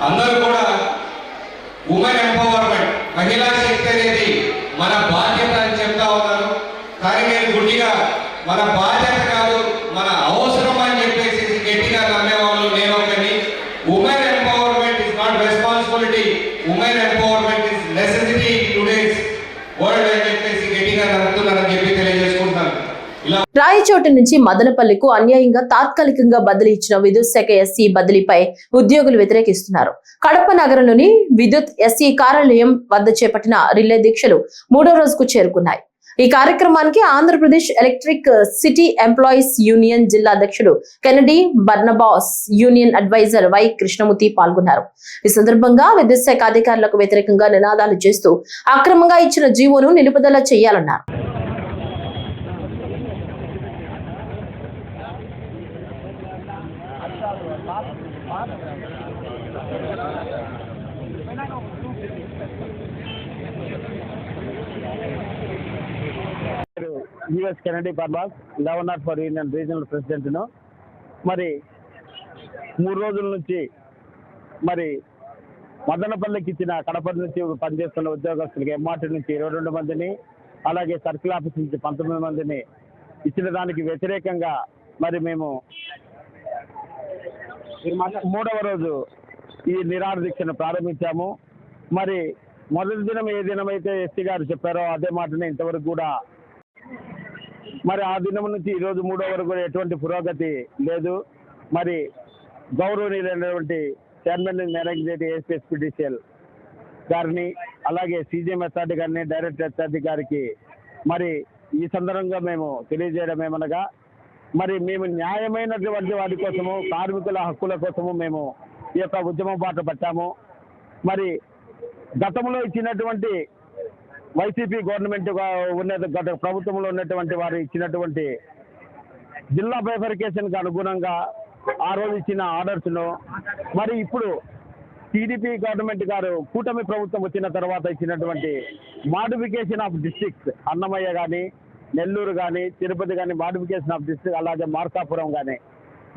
[SPEAKER 2] అందరూ కూడా ఉమెన్ ఎంపవర్మెంట్, మహిళా శక్తి అనేది మన బాధ్యత అని చెప్తా ఉన్నారు. కానీ నేను గుడ్డిగా మన బాధ్యత కాదు, మన అవసరం అని చెప్పేసి గట్టిగా నమ్మేవాళ్ళు నేను ఒకటి. Women empowerment is not responsibility, women empowerment is necessity today's world అని చెప్పేసి గట్టిగా నమ్ముతున్నారని చెప్పి తెలియజేసుకుంటాను.
[SPEAKER 1] రాయచోటి నుంచి మదనపల్లికు అన్యాయంగా తాత్కాలికంగా బదిలీ ఇచ్చిన విద్యుత్ శాఖ ఎస్సీ బదిలీపై ఉద్యోగులు వ్యతిరేకిస్తున్నారు. కడప నగరంలోని విద్యుత్ ఎస్సీ కార్యాలయం వద్ద చేపట్టిన రిలే దీక్షలు 3వ రోజుకు చేరుకున్నాయి. ఈ కార్యక్రమానికి Andhra Pradesh electric city employees union జిల్లా అధ్యక్షుడు Kennedy Barnabas, union adviser Y Krishnamurthy పాల్గొన్నారు. ఈ సందర్భంగా విద్యుత్ శాఖ అధికారులకు వ్యతిరేకంగా నినాదాలు చేస్తూ అక్రమంగా ఇచ్చిన జీవోను నిలుపుదల చేయాలన్నారు.
[SPEAKER 8] పేరు యుఎస్ కెనడీ పర్వాస్, గవర్నర్ ఫర్ యూనియన్ రీజనల్ ప్రెసిడెంట్ను. మరి 3 రోజుల నుంచి మరి మదనపల్లికి ఇచ్చిన కడప నుంచి పనిచేస్తున్న ఉద్యోగస్తులకి ఎంఆర్టీ నుంచి 22 మందిని, అలాగే సర్కిల్ ఆఫీస్ నుంచి 19 మందిని ఇచ్చిన దానికి వ్యతిరేకంగా మరి మేము 3వ రోజు ఈ నిరాహార దీక్షను ప్రారంభించాము. మరి మొదటి దినం ఏ దినమైతే ఎస్సీ గారు చెప్పారో అదే మాటనే ఇంతవరకు కూడా మరి ఆ దినం నుంచి ఈరోజు 3వ వరకు కూడా ఎటువంటి పురోగతి లేదు. మరి గౌరవనీయులైనటువంటి చైర్మన్ మేనేజింగ్ డైరెక్టర్ ఏపీఎస్పీడీసీఎల్ గారిని, అలాగే సీజీఎం హెచ్ఆర్డీ గారిని, డైరెక్టర్ హెచ్ఆర్డీ గారికి మరి ఈ సందర్భంగా మేము తెలియజేయడం ఏమనగా, మరి మేము న్యాయమైనటువంటి వాటి కోసము, కార్మికుల హక్కుల కోసము మేము ఈ యొక్క ఉద్యమం బాట పట్టాము. మరి గతంలో ఇచ్చినటువంటి వైసీపీ గవర్నమెంట్ గత ప్రభుత్వంలో ఉన్నటువంటి వారు ఇచ్చినటువంటి జిల్లా బైఫర్కేషన్కి అనుగుణంగా ఆ రోజు ఇచ్చిన ఆర్డర్స్ను మరి ఇప్పుడు టీడీపీ గవర్నమెంట్ గారు కూటమి ప్రభుత్వం వచ్చిన తర్వాత ఇచ్చినటువంటి మాడిఫికేషన్ ఆఫ్ డిస్ట్రిక్ట్స్, అన్నమయ్య కానీ, నెల్లూరు కానీ, తిరుపతి కానీ మాడిఫికేషన్ ఆఫ్ డిస్ట్రిక్ట్, అలాగే మార్కాపురం కానీ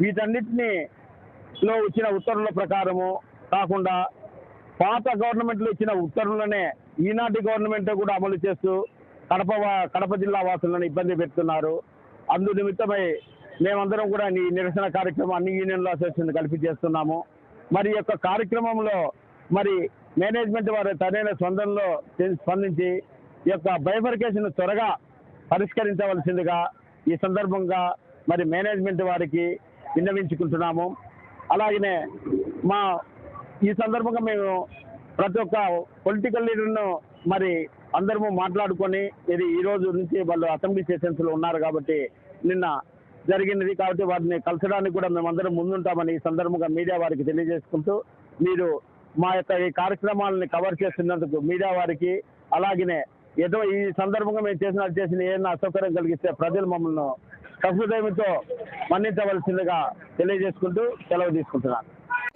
[SPEAKER 8] వీటన్నిటిలో ఇచ్చిన ఉత్తర్వుల ప్రకారము కాకుండా పాత గవర్నమెంట్లో ఇచ్చిన ఉత్తర్వులనే ఈనాటి గవర్నమెంట్ కూడా అమలు చేస్తూ కడప జిల్లా వాసులను ఇబ్బంది పెడుతున్నారు. అందు నిమిత్తమై మేమందరం కూడా ఈ నిరసన కార్యక్రమం అన్ని యూనియన్ల అసోసియేషన్ కలిపి చేస్తున్నాము. మరి ఈ యొక్క కార్యక్రమంలో మరి మేనేజ్మెంట్ వారి తనైన స్పందనలో స్పందించి ఈ యొక్క బైఫర్కేషన్ త్వరగా పరిష్కరించవలసిందిగా ఈ సందర్భంగా మరి మేనేజ్మెంట్ వారికి విన్నవించుకుంటున్నాము. అలాగనే ఈ సందర్భంగా మేము ప్రతి ఒక్క పొలిటికల్ లీడర్ను మరి అందరము మాట్లాడుకొని ఇది ఈ రోజు నుంచి వాళ్ళు అసెంబ్లీ సెషన్స్లో ఉన్నారు కాబట్టి నిన్న జరిగినది కాబట్టి వారిని కలసడానికి కూడా మేమందరం ముందుంటామని ఈ సందర్భంగా మీడియా వారికి తెలియజేసుకుంటూ, మీరు మా యొక్క ఈ కార్యక్రమాలని కవర్ చేస్తున్నందుకు మీడియా వారికి, అలాగనే ఏదో ఈ సందర్భంగా మేము చేసిన ఏదైనా అసౌకర్యం కలిగిస్తే ప్రజలు మమ్మల్ని సహృదయంతో మన్నించవలసిందిగా తెలియజేసుకుంటూ సెలవు తీసుకుంటున్నాను.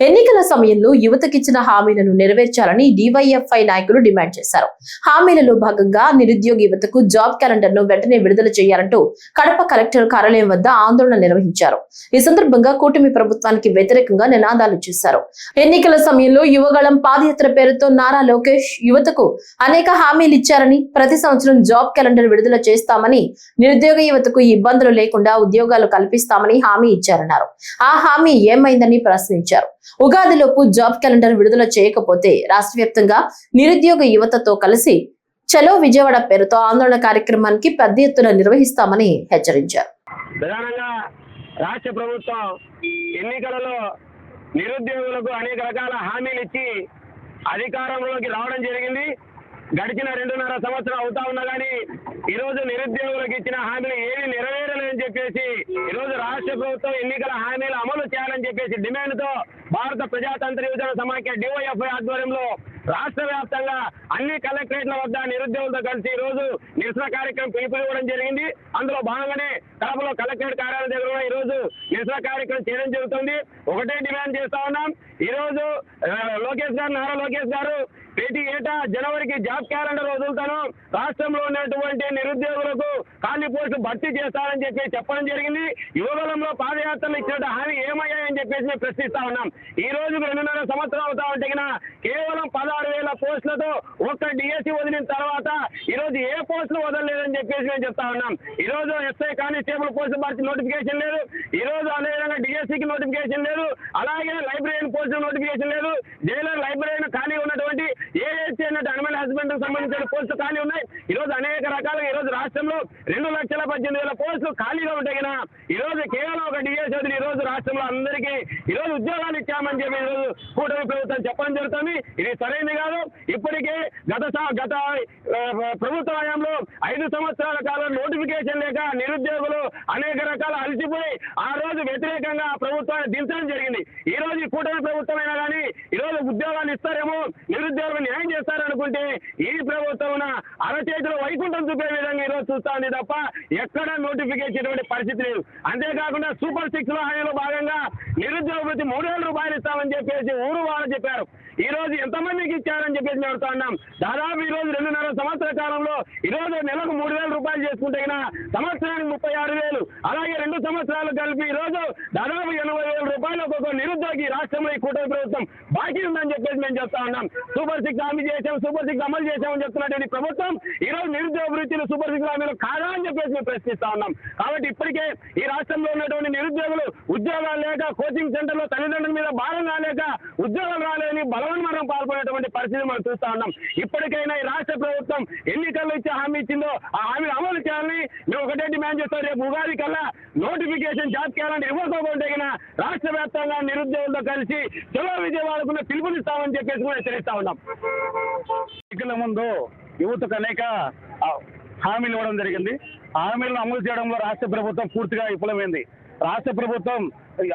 [SPEAKER 1] ఎన్నికల సమయంలో యువతకిచ్చిన హామీలను నెరవేర్చాలని డివైఎఫ్ఐ నాయకులు డిమాండ్ చేశారు. హామీలలో భాగంగా నిరుద్యోగ యువతకు జాబ్ క్యాలెండర్ ను వెంటనే విడుదల చేయాలంటూ కడప కలెక్టర్ కార్యాలయం వద్ద ఆందోళన నిర్వహించారు. ఈ సందర్భంగా కూటమి ప్రభుత్వానికి వ్యతిరేకంగా నినాదాలు చేశారు. ఎన్నికల సమయంలో యువగళం పాదయాత్ర పేరుతో నారా లోకేష్ యువతకు అనేక హామీలు ఇచ్చారని, ప్రతి సంవత్సరం జాబ్ క్యాలెండర్ విడుదల చేస్తామని, నిరుద్యోగ యువతకు ఇబ్బందులు లేకుండా ఉద్యోగాలు కల్పిస్తామని హామీ ఇచ్చారన్నారు. ఆ హామీ ఏమైందని ప్రశ్నించారు. ఉగాదిలోపు జాబ్ క్యాలెండర్ విడుదల చేయకపోతే రాష్ట్ర వ్యాప్తంగా నిరుద్యోగ యువతతో కలిసి చలో విజయవాడ పేరుతో ఆందోళన కార్యక్రమానికి పెద్ద ఎత్తున నిర్వహిస్తామని హెచ్చరించారు.
[SPEAKER 8] ప్రధానంగా రాష్ట్ర ప్రభుత్వం ఎన్నికలలో నిరుద్యోగులకు అనేక రకాల హామీలు ఇచ్చి అధికారంలోకి రావడం జరిగింది. గడిచిన 2.5 సంవత్సరం అవుతా ఉన్నా కానీ ఈరోజు నిరుద్యోగులకు ఇచ్చిన హామీలు ఏవి నెరవేరలేదని చెప్పేసి ఈరోజు రాష్ట్ర ప్రభుత్వం ఎన్నికల హామీలు అమలు చేయాలని చెప్పేసి డిమాండ్తో భారత ప్రజాతంత్ర యువజన సమాఖ్య డివైఎఫ్ఐ ఆధ్వర్యంలో రాష్ట్ర వ్యాప్తంగా అన్ని కలెక్టరేట్ల వద్ద నిరుద్యోగులతో కలిసి ఈ రోజు నిరసన కార్యక్రమం పిలుపునివ్వడం జరిగింది. అందులో భాగంగానే కడపలో కలెక్టరేట్ కార్యాలయం దగ్గర ఈ రోజు నిరసన కార్యక్రమం చేయడం జరుగుతుంది. ఒకటే డిమాండ్ చేస్తా ఉన్నాం. ఈ రోజు నారా లోకేష్ గారు ప్రతి ఏటా జనవరికి జాబ్ క్యాలెండర్ వదులుతాను, రాష్ట్రంలో ఉన్నటువంటి నిరుద్యోగులకు ఖాళీ పోస్టులు భర్తీ చేస్తారని చెప్పి చెప్పడం జరిగింది. యువగలంలో పాదయాత్రలు ఇచ్చిన హామీ ఏమయ్యాయని చెప్పేసి మేము ప్రశ్నిస్తా ఉన్నాం. ఈ రోజు 2.5 సంవత్సరం అవుతా ఉంటే కేవలం 16,000 పోస్టులతో ఒక్క డిఎస్సి వదిలిన తర్వాత ఈ రోజు ఏ పోస్టులు వదలలేదని చెప్పేసి మేము చెప్తా ఉన్నాం. ఈ రోజు ఎస్ఐ కానిస్టేబుల్ పోస్టు భర్తీ నోటిఫికేషన్ లేదు. ఈ రోజు అదేవిధంగా డిఎస్సికి నోటిఫికేషన్ లేదు. అలాగే లైబ్రరీ పోస్టు నోటిఫికేషన్ లేదు. జైలర్ లైబ్రరీ ఖాళీ ఉన్నటువంటి ఏఎస్సీ అన్నట్టు అనిమల్ హస్బెండరీ సంబంధించిన పోస్టులు ఖాళీ ఉన్నాయి. ఈ రోజు అనేక రకాలుగా ఈ రోజు రాష్ట్రంలో 2,18,000 పోస్టులు ఖాళీగా ఉంటాయి. ఈ రోజు కేవలం ఒక డిఎస్సీ వదిలి ఈ రోజు రాష్ట్రంలో అందరికీ ఈ రోజు ఉద్యోగాలు ఇచ్చామని చెప్పి ఈ రోజు కూటమి ప్రభుత్వం చెప్పడం జరుగుతుంది. ఇది సరైనది కాదు. ఇప్పటికే గత ప్రభుత్వ హయాంలో 5 సంవత్సరాల కాలం నోటిఫికేషన్ లేక నిరుద్యోగులు అనేక రకాల అలసిపోయి ఆ రోజు వ్యతిరేకంగా ప్రభుత్వాన్ని దించడం జరిగింది. ఈ రోజు కూటమి ప్రభుత్వం అయినా కానీ ఈ రోజు ఉద్యోగాలు ఇస్తారేమో, నిరుద్యోగులు న్యాయం చేస్తారనుకుని చేస్తున్నటువంటి ఈ ప్రభుత్వం అరచేతిలో వైకుంఠం చూపే విధంగా ఈరోజు చూస్తా ఉంది తప్ప ఎక్కడ నోటిఫికేషన్ పరిస్థితి లేదు. అంతేకాకుండా సూపర్ 6 లో హామీలో భాగంగా నిరుద్యోగ వృత్తి 3,000 రూపాయలు ఇస్తామని చెప్పేసి ఊరు వాళ్ళు చెప్పారు. ఈ రోజు ఎంతమందికి ఇచ్చారని చెప్పేసి మేము అడుగుతా ఉన్నాం. దాదాపు ఈ రోజు 2.5 సంవత్సర కాలంలో ఈ రోజు నెలకు 3,000 రూపాయలు చేసుకుంటే సంవత్సరానికి 36,000, అలాగే 2 సంవత్సరాలు కలిపి ఈ రోజు దాదాపు 80,000 రూపాయలు ఒక్కొక్క నిరుద్యోగి రాష్ట్రంలో ఈ కూటమి ప్రభుత్వం బాకీ ఉందని చెప్పేసి మేము చెప్తా ఉన్నాం. సూపర్ 6 హామీ చేసాం, సూపర్ 6 అమలు చేసామని చెప్తున్నటువంటి ప్రభుత్వం ఈ రోజు నిరుద్యోగ వృత్తిని సూపర్ 6 హామీలు కాదా అని చెప్పేసి మేము ప్రశ్నిస్తా ఉన్నాం. కాబట్టి ఇప్పటికే ఈ రాష్ట్రంలో ఉన్నటువంటి నిరుద్యోగులు ఉద్యోగాలు లేక, కోచింగ్ సెంటర్లో తల్లిదండ్రుల మీద భారం లేక ఉద్యోగాలు రాలేని బలవన్మరణం పాల్పడేటువంటి పరిస్థితి మనం చూస్తా ఉన్నాం. ఇప్పటికైనా ఈ రాష్ట్ర ప్రభుత్వం ఎన్నికల్లో ఇచ్చే హామీ ఇచ్చిందో ఆ హామీలు అమలు చేయాలని మేము ఒకటే డిమాండ్ చేస్తాం. రేపు ఉగాది కల్లా నోటిఫికేషన్ జాబ్ క్యాలెండర్ ఇవ్వకపోతే రాష్ట్ర వ్యాప్తంగా నిరుద్యోగులతో కలిసి చలో విజయవాడకున్న పిలుపునిస్తామని చెప్పేసి కూడా హెచ్చరిస్తా ఉన్నాం. ఎన్నికల ముందు యువతకు అనేక హామీలు ఇవ్వడం జరిగింది. ఆ హామీలను అమలు చేయడంలో రాష్ట్ర ప్రభుత్వం పూర్తిగా విఫలమైంది. రాష్ట్ర ప్రభుత్వం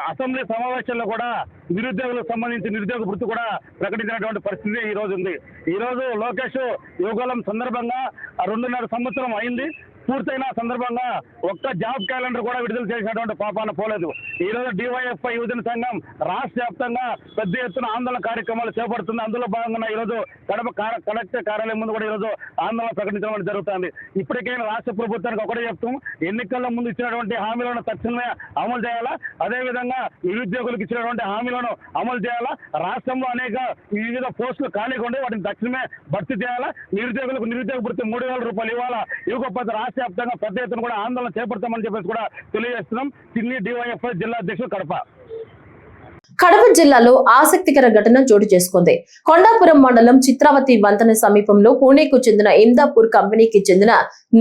[SPEAKER 8] అసెంబ్లీ సమావేశంలో కూడా నిరుద్యోగులకు సంబంధించి నిరుద్యోగ వృత్తి కూడా ప్రకటించినటువంటి పరిస్థితి ఈ రోజు ఉంది. ఈ రోజు లోకేష్ యువగలం సందర్భంగా 2.5 సంవత్సరం అయింది. పూర్తయిన సందర్భంగా ఒక్క జాబ్ క్యాలెండర్ కూడా విడుదల చేసినటువంటి పాపాన పోలేదు. ఈ రోజు డివైఎఫ్ఐ యువజన సంఘం రాష్ట్ర వ్యాప్తంగా పెద్ద ఎత్తున ఆందోళన కార్యక్రమాలు చేపడుతుంది. అందులో భాగంగా ఈ రోజు కడప కలెక్టర్ కార్యాలయం ముందు కూడా ఈ రోజు ఆందోళన ప్రకటించడం జరుగుతుంది. ఇప్పటికైనా రాష్ట్ర ప్రభుత్వానికి ఒకటే చెప్తాం, ఎన్నికల ముందు ఇచ్చినటువంటి హామీలను తక్షణమే అమలు చేయాలా, అదేవిధంగా నిరుద్యోగులకు ఇచ్చినటువంటి హామీలను అమలు చేయాలా, రాష్ట్రంలో అనేక వివిధ పోస్టులు ఖాళీగా ఉండే వాటిని తక్షణమే భర్తీ చేయాలా, నిరుద్యోగులకు నిరుద్యోగ వృత్తి 3,000 రూపాయలు ఇవ్వాలా, ఇవ్వకపోతే రాష్ట్ర వ్యాప్తంగా పెద్ద ఎత్తున కూడా ఆందోళన చేపడతామని చెప్పేసి కూడా తెలియజేస్తున్నాం. చిన్ని డివైఎఫ్ఐ జిల్లా అధ్యక్షుడు కడప.
[SPEAKER 1] కడప జిల్లాలో ఆసక్తికర ఘటన చోటు చేసుకుంది. కొండాపురం మండలం చిత్రావతి వంతెన సమీపంలో పూణేకు చెందిన ఇందాపూర్ కంపెనీకి చెందిన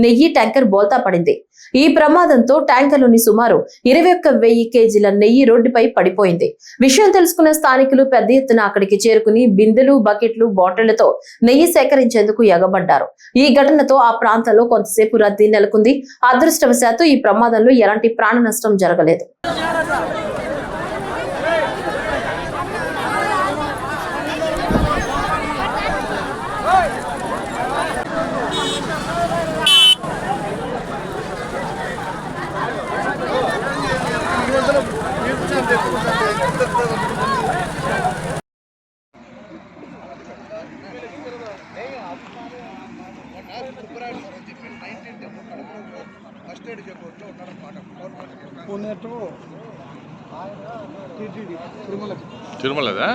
[SPEAKER 1] నెయ్యి ట్యాంకర్ బోల్తా పడింది. ఈ ప్రమాదంతో ట్యాంకర్లోని సుమారు 21,000 కేజీల నెయ్యి రోడ్డుపై పడిపోయింది. విషయం తెలుసుకున్న స్థానికులు పెద్ద ఎత్తున అక్కడికి చేరుకుని బిందెలు, బకెట్లు, బాటిళ్లతో నెయ్యి సేకరించేందుకు ఎగబడ్డారు. ఈ ఘటనతో ఆ ప్రాంతంలో కొంతసేపు రద్దీ నెలకొంది. అదృష్టవశాత్తు ఈ ప్రమాదంలో ఎలాంటి ప్రాణ నష్టం జరగలేదు.
[SPEAKER 9] తిరుమలదా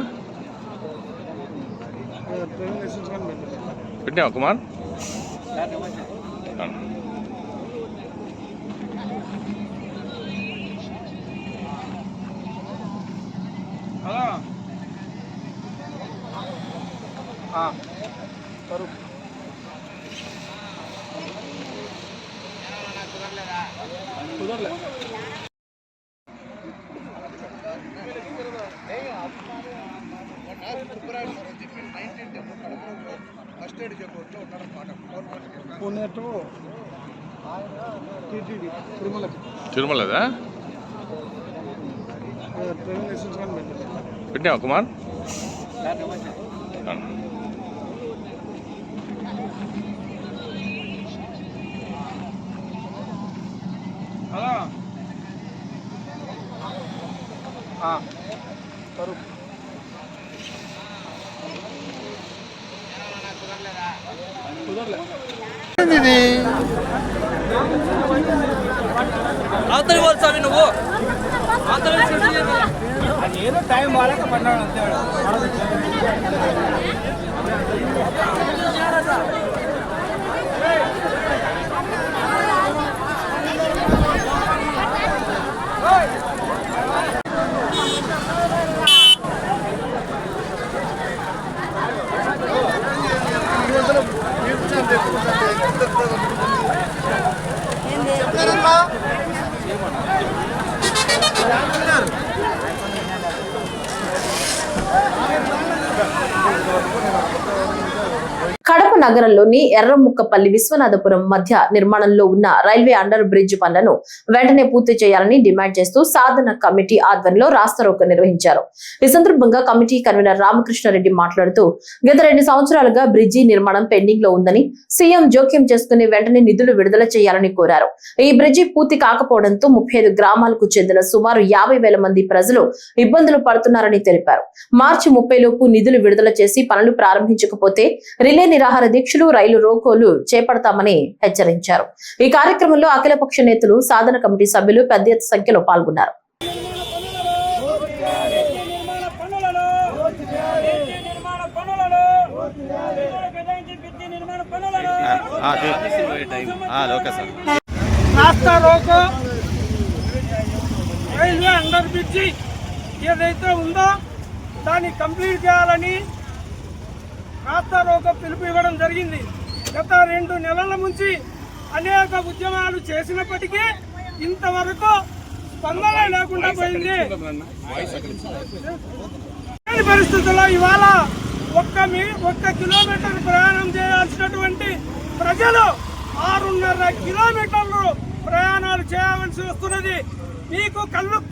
[SPEAKER 9] పెట్టావా కుమార్? తిరుమలదా పెట్టావా కుమార్?
[SPEAKER 10] నువ్వు ఏదో టైం బాగా పడ్డాడు అంతే.
[SPEAKER 1] కడప నగరంలోని ఎర్రముక్కపల్లి విశ్వనాథపురం మధ్య నిర్మాణంలో ఉన్న రైల్వే అండర్ బ్రిడ్జ్ పనులను వెంటనే పూర్తి చేయాలని డిమాండ్ చేస్తూ సాధన కమిటీ ఆధ్వర్యంలో రాస్తారోకో నిర్వహించారు. ఈ సందర్భంగా కమిటీ కన్వీనర్ రామకృష్ణారెడ్డి మాట్లాడుతూ గత 2 సంవత్సరాలుగా బ్రిడ్జి నిర్మాణం పెండింగ్ లో ఉందని సీఎం జోక్యం చేసుకుని వెంటనే నిధులు విడుదల చేయాలని కోరారు. ఈ బ్రిడ్జి పూర్తి కాకపోవడంతో 35 గ్రామాలకు చెందిన సుమారు 50,000 మంది ప్రజలు ఇబ్బందులు పడుతున్నారని తెలిపారు. మార్చి 30 లోపు నిధులు విడుదల చేసి పనులు ప్రారంభించకపోతే రిలే నిరాహార దీక్షలు, రైలు రోకోలు చేపడతామని హెచ్చరించారు. ఈ కార్యక్రమంలో అఖిలపక్ష నేతలు, సాధన కమిటీ సభ్యులు పెద్ద సంఖ్యలో పాల్గొన్నారు.
[SPEAKER 10] రాస్తా రోకో రైల్వే అండర్ బ్రిడ్జి ఏదైతే ఉందో దాన్ని కంప్లీట్ చేయాలని రాస్తా రోకో పిలుపు ఇవ్వడం జరిగింది. గత 2 నెలల నుంచి అనేక ఉద్యమాలు చేసినప్పటికీ ఇంతవరకు స్పందన లేకుండా పోయింది. పరిస్థితుల్లో ఇవాళ 1 కిలోమీటర్ ప్రయాణం చేయాల్సినటువంటి ప్రజలు 6.5 కిలోమీటర్లు ప్రయాణాలు చేయవలసి వస్తున్నది. మీకు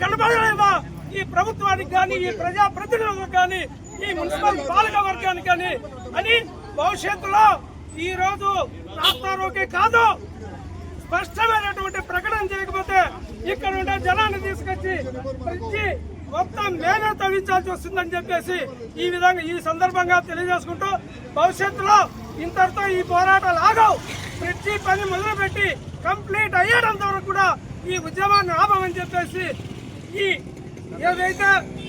[SPEAKER 10] కనబడలేదా? ఈ ప్రభుత్వానికి కానీ, ఈ ప్రజాప్రతినిధులకు కానీ, ఈ మున్సిపల్ పాలక వర్గానికి కానీ అని భవిష్యత్తులో ఈ రోజు రాస్తారోకే కాదు, స్పష్టమైనటువంటి ప్రకటన చేయకపోతే ఇక్కడ ఉండే జనాన్ని తీసుకొచ్చి బ్రిడ్జి మొత్తం మేమే తవ్వించాల్సి వస్తుందని చెప్పేసి ఈ సందర్భంగా తెలియజేసుకుంటూ భవిష్యత్తులో ఇంతటితో ఈ పోరాటాలు ఆగవు. బ్రిడ్జి పని మొదలుపెట్టి కంప్లీట్ అయ్యేటంత వరకు కూడా ఈ ఉద్యమాన్ని ఆపమని చెప్పేసి ఈ ఏదైతే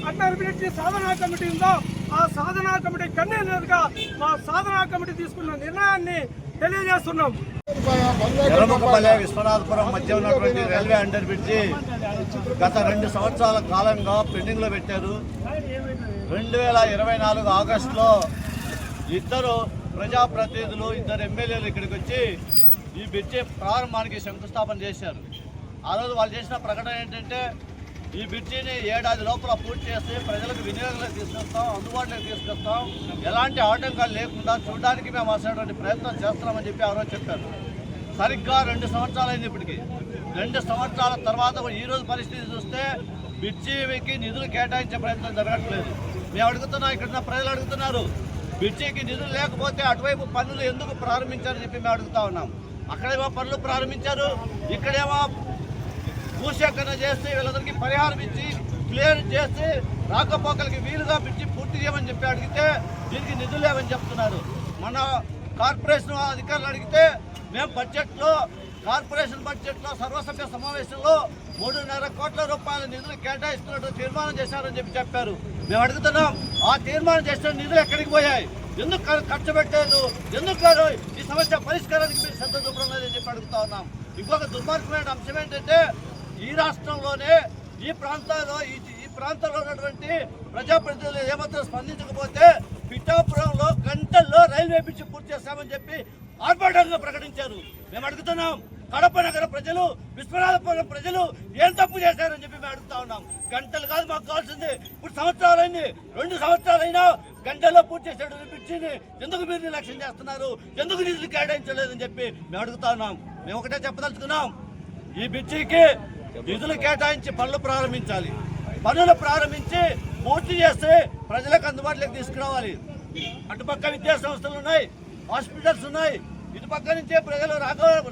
[SPEAKER 10] అండర్ బ్రిడ్జి సాధనా కమిటీ ఉందో ఆ సాధనా కమిటీ కన్వీనర్గా మా సాధనా కమిటీ తీసుకున్న నిర్ణయాన్ని తెలియజేస్తున్నాం.
[SPEAKER 11] ఎర్రముక్కపల్లి విశ్వనాథపురం మధ్య ఉన్నటువంటి రైల్వే అండర్ బ్రిడ్జి గత 2 సంవత్సరాల కాలంగా పెండింగ్ లో పెట్టారు. 2024 ఆగస్టులో 2 ప్రజాప్రతినిధులు, 2 ఎమ్మెల్యేలు ఇక్కడికి వచ్చి ఈ బ్రిడ్జి ప్రారంభానికి శంకుస్థాపన చేశారు. ఆ రోజు వాళ్ళు చేసిన ప్రకటన ఏంటంటే ఈ బ్రిడ్జిని ఏడాది లోపల పూర్తి చేసి ప్రజలకు వినియోగంలోకి తీసుకొస్తాం, అందుబాటులోకి తీసుకొస్తాం, ఎలాంటి ఆటంకాలు లేకుండా చూడడానికి మేము అసలు ప్రయత్నం చేస్తున్నామని చెప్పి ఎవరో చెప్పారు. సరిగ్గా 2 సంవత్సరాలు అయింది. ఇప్పటికి 2 సంవత్సరాల తర్వాత ఈ రోజు పరిస్థితి చూస్తే బ్రిడ్జికి నిధులు కేటాయించే ప్రయత్నం జరగట్లేదు. మేము అడుగుతున్నాం, ఇక్కడ ప్రజలు అడుగుతున్నారు, బ్రిడ్జికి నిధులు లేకపోతే అటువైపు పనులు ఎందుకు ప్రారంభించారని చెప్పి మేము అడుగుతా ఉన్నాం. అక్కడేమో పనులు ప్రారంభించారు, ఇక్కడేమో భూసేకరణ చేసి వీళ్ళందరికీ పరిహారం ఇచ్చి క్లియర్ చేసి రాకపోకలకి వీలుగా బ్రిడ్జి పూర్తి చేయమని చెప్పి అడిగితే దీనికి నిధులు లేవని చెప్తున్నారు. మన కార్పొరేషన్ అధికారులు అడిగితే మేము కార్పొరేషన్ బడ్జెట్లో సర్వసభ్య సమావేశంలో 3.5 కోట్ల రూపాయల నిధులు కేటాయిస్తున్నట్టు తీర్మానం చేశారని చెప్పారు. మేము అడుగుతున్నాం, ఆ తీర్మానం చేసిన నిధులు ఎక్కడికి పోయాయి? ఎందుకు ఖర్చు పెట్టలేదు? ఎందుకు ఈ సమస్య పరిష్కారానికి మీరు శ్రద్ధ చూపడం లేదని చెప్పి అడుగుతా ఉన్నాం. ఇంకొక దుర్మార్గమైన అంశం ఏంటంటే ఈ రాష్ట్రంలోనే ఈ ప్రాంతంలో ఉన్నటువంటి ప్రజాప్రతినిధులు ఏమాత్రం స్పందించకపోతే పిఠాపురంలో గంటల్లో రైల్వే బ్రిడ్జి పూర్తి చేస్తామని చెప్పి ఆర్భాటంగా ప్రకటించారు. మేము అడుగుతున్నాం, కడప నగర ప్రజలు, విశ్వనాథపురం ప్రజలు ఏం తప్పు చేశారని చెప్పి మేము అడుగుతా ఉన్నాం. గంటలు కాదు మాకు కావాల్సింది. ఇప్పుడు సంవత్సరాలైంది, 2 సంవత్సరాలైనా గంటల్లో పూర్తి చేసేటువంటి బ్రిడ్జిని ఎందుకు మీరు నిర్లక్ష్యం చేస్తున్నారు? ఎందుకు నిధులు కేటాయించలేదని చెప్పి మేము అడుగుతా ఉన్నాం. మేము ఒకటే చెప్పదలుచుకున్నాం, ఈ బ్రిడ్జికి నిధులు కేటాయించి పనులు ప్రారంభించాలి. పనులు ప్రారంభించి పూర్తి చేస్తే ప్రజలకు అందుబాటులోకి తీసుకురావాలి. అటుపక్క విద్యా సంస్థలు ఉన్నాయి, హాస్పిటల్స్ ఉన్నాయి, ఇటుపక్క నుంచే ప్రజలు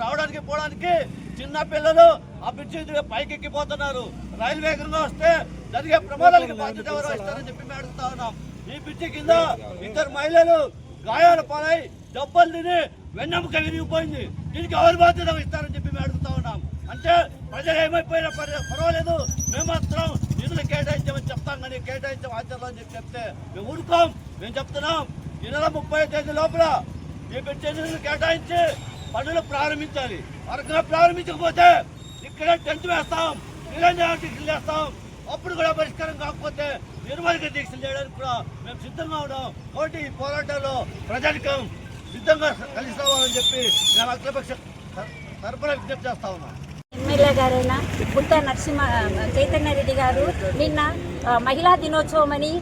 [SPEAKER 11] రావడానికి పోవడానికి చిన్న పిల్లలు ఆ బ్రిడ్జి పైకెక్కిపోతున్నారు. రైలు వేగంగా వస్తే జరిగే ప్రమాదాలకు బాధ్యత ఎవరు ఇస్తారని చెప్పి మేము అడుగుతా ఉన్నాం. ఈ బ్రిడ్జి కింద 2 మహిళలు గాయాల పాలై దెబ్బలు తిని వెన్నెముక విరిగిపోయింది. దీనికి ఎవరు బాధ్యత ఇస్తారని చెప్పి మేము అడుగుతా ఉన్నాం. అంటే ప్రజలు ఏమైపోయినా పర్వాలేదు, మేము మాత్రం నిధులు కేటాయించామని చెప్తాం, కానీ కేటాయించాం ఆచరణ అని చెప్తే మేము ఊరుకోం. మేము చెప్తున్నాం, ఈ నెల 30వ తేదీ లోపల ఈ బ్రిడ్జి నిధులు కేటాయించి పనులు ప్రారంభించాలి. వర్గంగా ప్రారంభించకపోతే ఇక్కడ టెంట్ వేస్తాం, నిరంజన దీక్షలు చేస్తాం. అప్పుడు కూడా పరిష్కారం కాకపోతే నిర్మాణిక దీక్షలు చేయడానికి కూడా మేము సిద్ధంగా ఉన్నాం. కాబట్టి ఈ పోరాటంలో ప్రజానికం సిద్ధంగా కలిసి రావాలని చెప్పి మేము అఖిలపక్ష తరపున విజ్ఞప్తి చేస్తా ఉన్నాం.
[SPEAKER 12] ఎమ్మెల్యే గారైన పుట్ట చైతన్య రెడ్డి గారు నిన్న మహిళా దినోత్సవం అని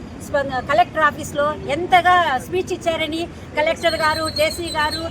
[SPEAKER 12] కలెక్టర్ ఆఫీస్లో ఎంతగా స్పీచ్ ఇచ్చారని కలెక్టర్ గారు, జేసీ గారు,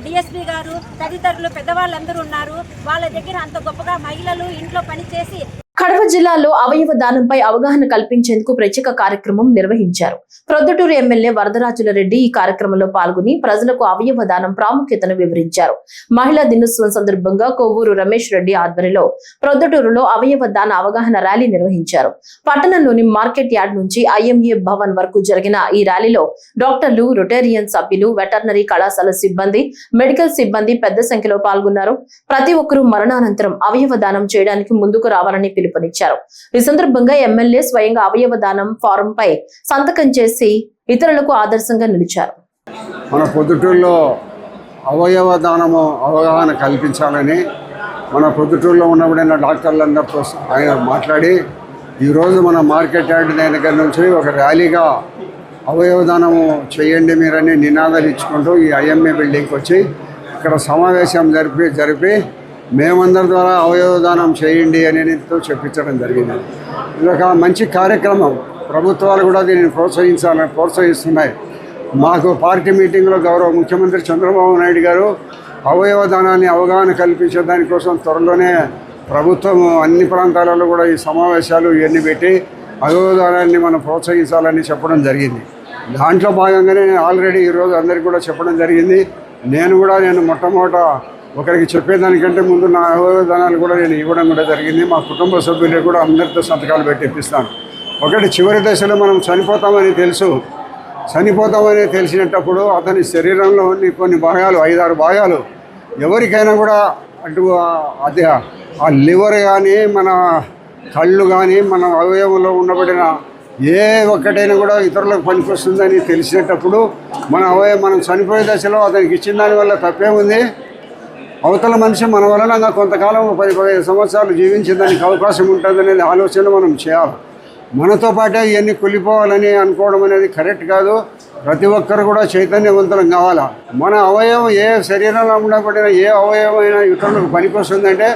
[SPEAKER 12] డిఎస్పీ గారు తదితరులు పెద్దవాళ్ళందరూ ఉన్నారు. వాళ్ళ దగ్గర అంత గొప్పగా మహిళలు ఇంట్లో పనిచేసి
[SPEAKER 1] కడప జిల్లాలో అవయవ దానంపై అవగాహన కల్పించేందుకు ప్రత్యేక కార్యక్రమం నిర్వహించారు. ప్రొద్దుటూరు ఎమ్మెల్యే వరదరాజుల రెడ్డి ఈ కార్యక్రమంలో పాల్గొని ప్రజలకు అవయవ దానం ప్రాముఖ్యతను వివరించారు. మహిళా దినోత్సవం సందర్భంగా కొవ్వూరు రమేష్ రెడ్డి ఆధ్వర్యంలో ప్రొద్దుటూరులో అవయవ దాన అవగాహన ర్యాలీ నిర్వహించారు. పట్టణంలోని మార్కెట్ యార్డ్ నుంచి ఐఎంఏ భవన్ వరకు జరిగిన ఈ ర్యాలీలో డాక్టర్లు, రొటేరియన్ సభ్యులు, వెటర్నరీ కళాశాల సిబ్బంది, మెడికల్ సిబ్బంది పెద్ద సంఖ్యలో పాల్గొన్నారు. ప్రతి ఒక్కరూ మరణానంతరం అవయవ దానం చేయడానికి ముందుకు రావాలని పిలుపునిచ్చారు. ఈ సందర్భంగా ఎమ్మెల్యే స్వయంగా అవయవ దానం ఫారం పై సంతకం చేసి ఇతరులకు ఆదర్శంగా నిలిచారు.
[SPEAKER 13] మన పొద్దుటూరులో అవయవ దానము అవగాహన కల్పించాలని మన పొద్దుటూరులో ఉన్నప్పుడైన డాక్టర్లందరితో ఆయన మాట్లాడి ఈరోజు మన మార్కెట్ యార్డ్ దగ్గర నుంచి ఒక ర్యాలీగా అవయవ దానము చేయండి మీరని నినాదాలు ఇచ్చుకుంటూ ఈ ఐఎంఏ బిల్డింగ్కి వచ్చి ఇక్కడ సమావేశం జరిపి మేమందరి ద్వారా అవయవదానం చేయండి అని చెప్పించడం జరిగింది. ఇది ఒక మంచి కార్యక్రమం. ప్రభుత్వాలు కూడా దీనిని ప్రోత్సహిస్తున్నాయి. మాకు పార్టీ మీటింగ్లో గౌరవ ముఖ్యమంత్రి చంద్రబాబు నాయుడు గారు అవయవదానాన్ని అవగాహన కల్పించే దానికోసం త్వరలోనే ప్రభుత్వం అన్ని ప్రాంతాలలో కూడా ఈ సమావేశాలు ఇవన్నీ పెట్టి అవయవదానాన్ని మనం ప్రోత్సహించాలని చెప్పడం జరిగింది. దాంట్లో భాగంగానే నేను ఆల్రెడీ ఈరోజు అందరికీ కూడా చెప్పడం జరిగింది. నేను మొట్టమొదట ఒకరికి చెప్పేదానికంటే ముందు నా అవయవదానాలు కూడా నేను ఇవ్వడం కూడా జరిగింది. మా కుటుంబ సభ్యులు కూడా అందరితో సంతకాలు పెట్టి ఇప్పిస్తాను. ఒకటి చివరి దశలో మనం చనిపోతామని తెలిసినప్పుడు అతని శరీరంలో కొన్ని భాగాలు 5-6 భాగాలు ఎవరికైనా కూడా అటు అది ఆ లివర్ కానీ మన కళ్ళు కానీ మన అవయవంలో ఉండబడిన ఏ ఒక్కటైనా కూడా ఇతరులకు పనికొస్తుందని తెలిసినప్పుడు మనం చనిపోయే దశలో అతనికి ఇచ్చిన దానివల్ల తప్పేముంది? అవతల మనిషి మన వలన కొంతకాలం 10-15 సంవత్సరాలు జీవించేదానికి అవకాశం ఉంటుందనేది ఆలోచన మనం చేయాలి. మనతో పాటే ఇవన్నీ కులిపోవాలని అనుకోవడం అనేది కరెక్ట్ కాదు. ప్రతి ఒక్కరు కూడా చైతన్యవంతులం కావాలా. మన అవయవం ఏ శరీరంలో ఉండబడిన ఏ అవయవమైనా ఇతరులకు పనికొస్తుందంటే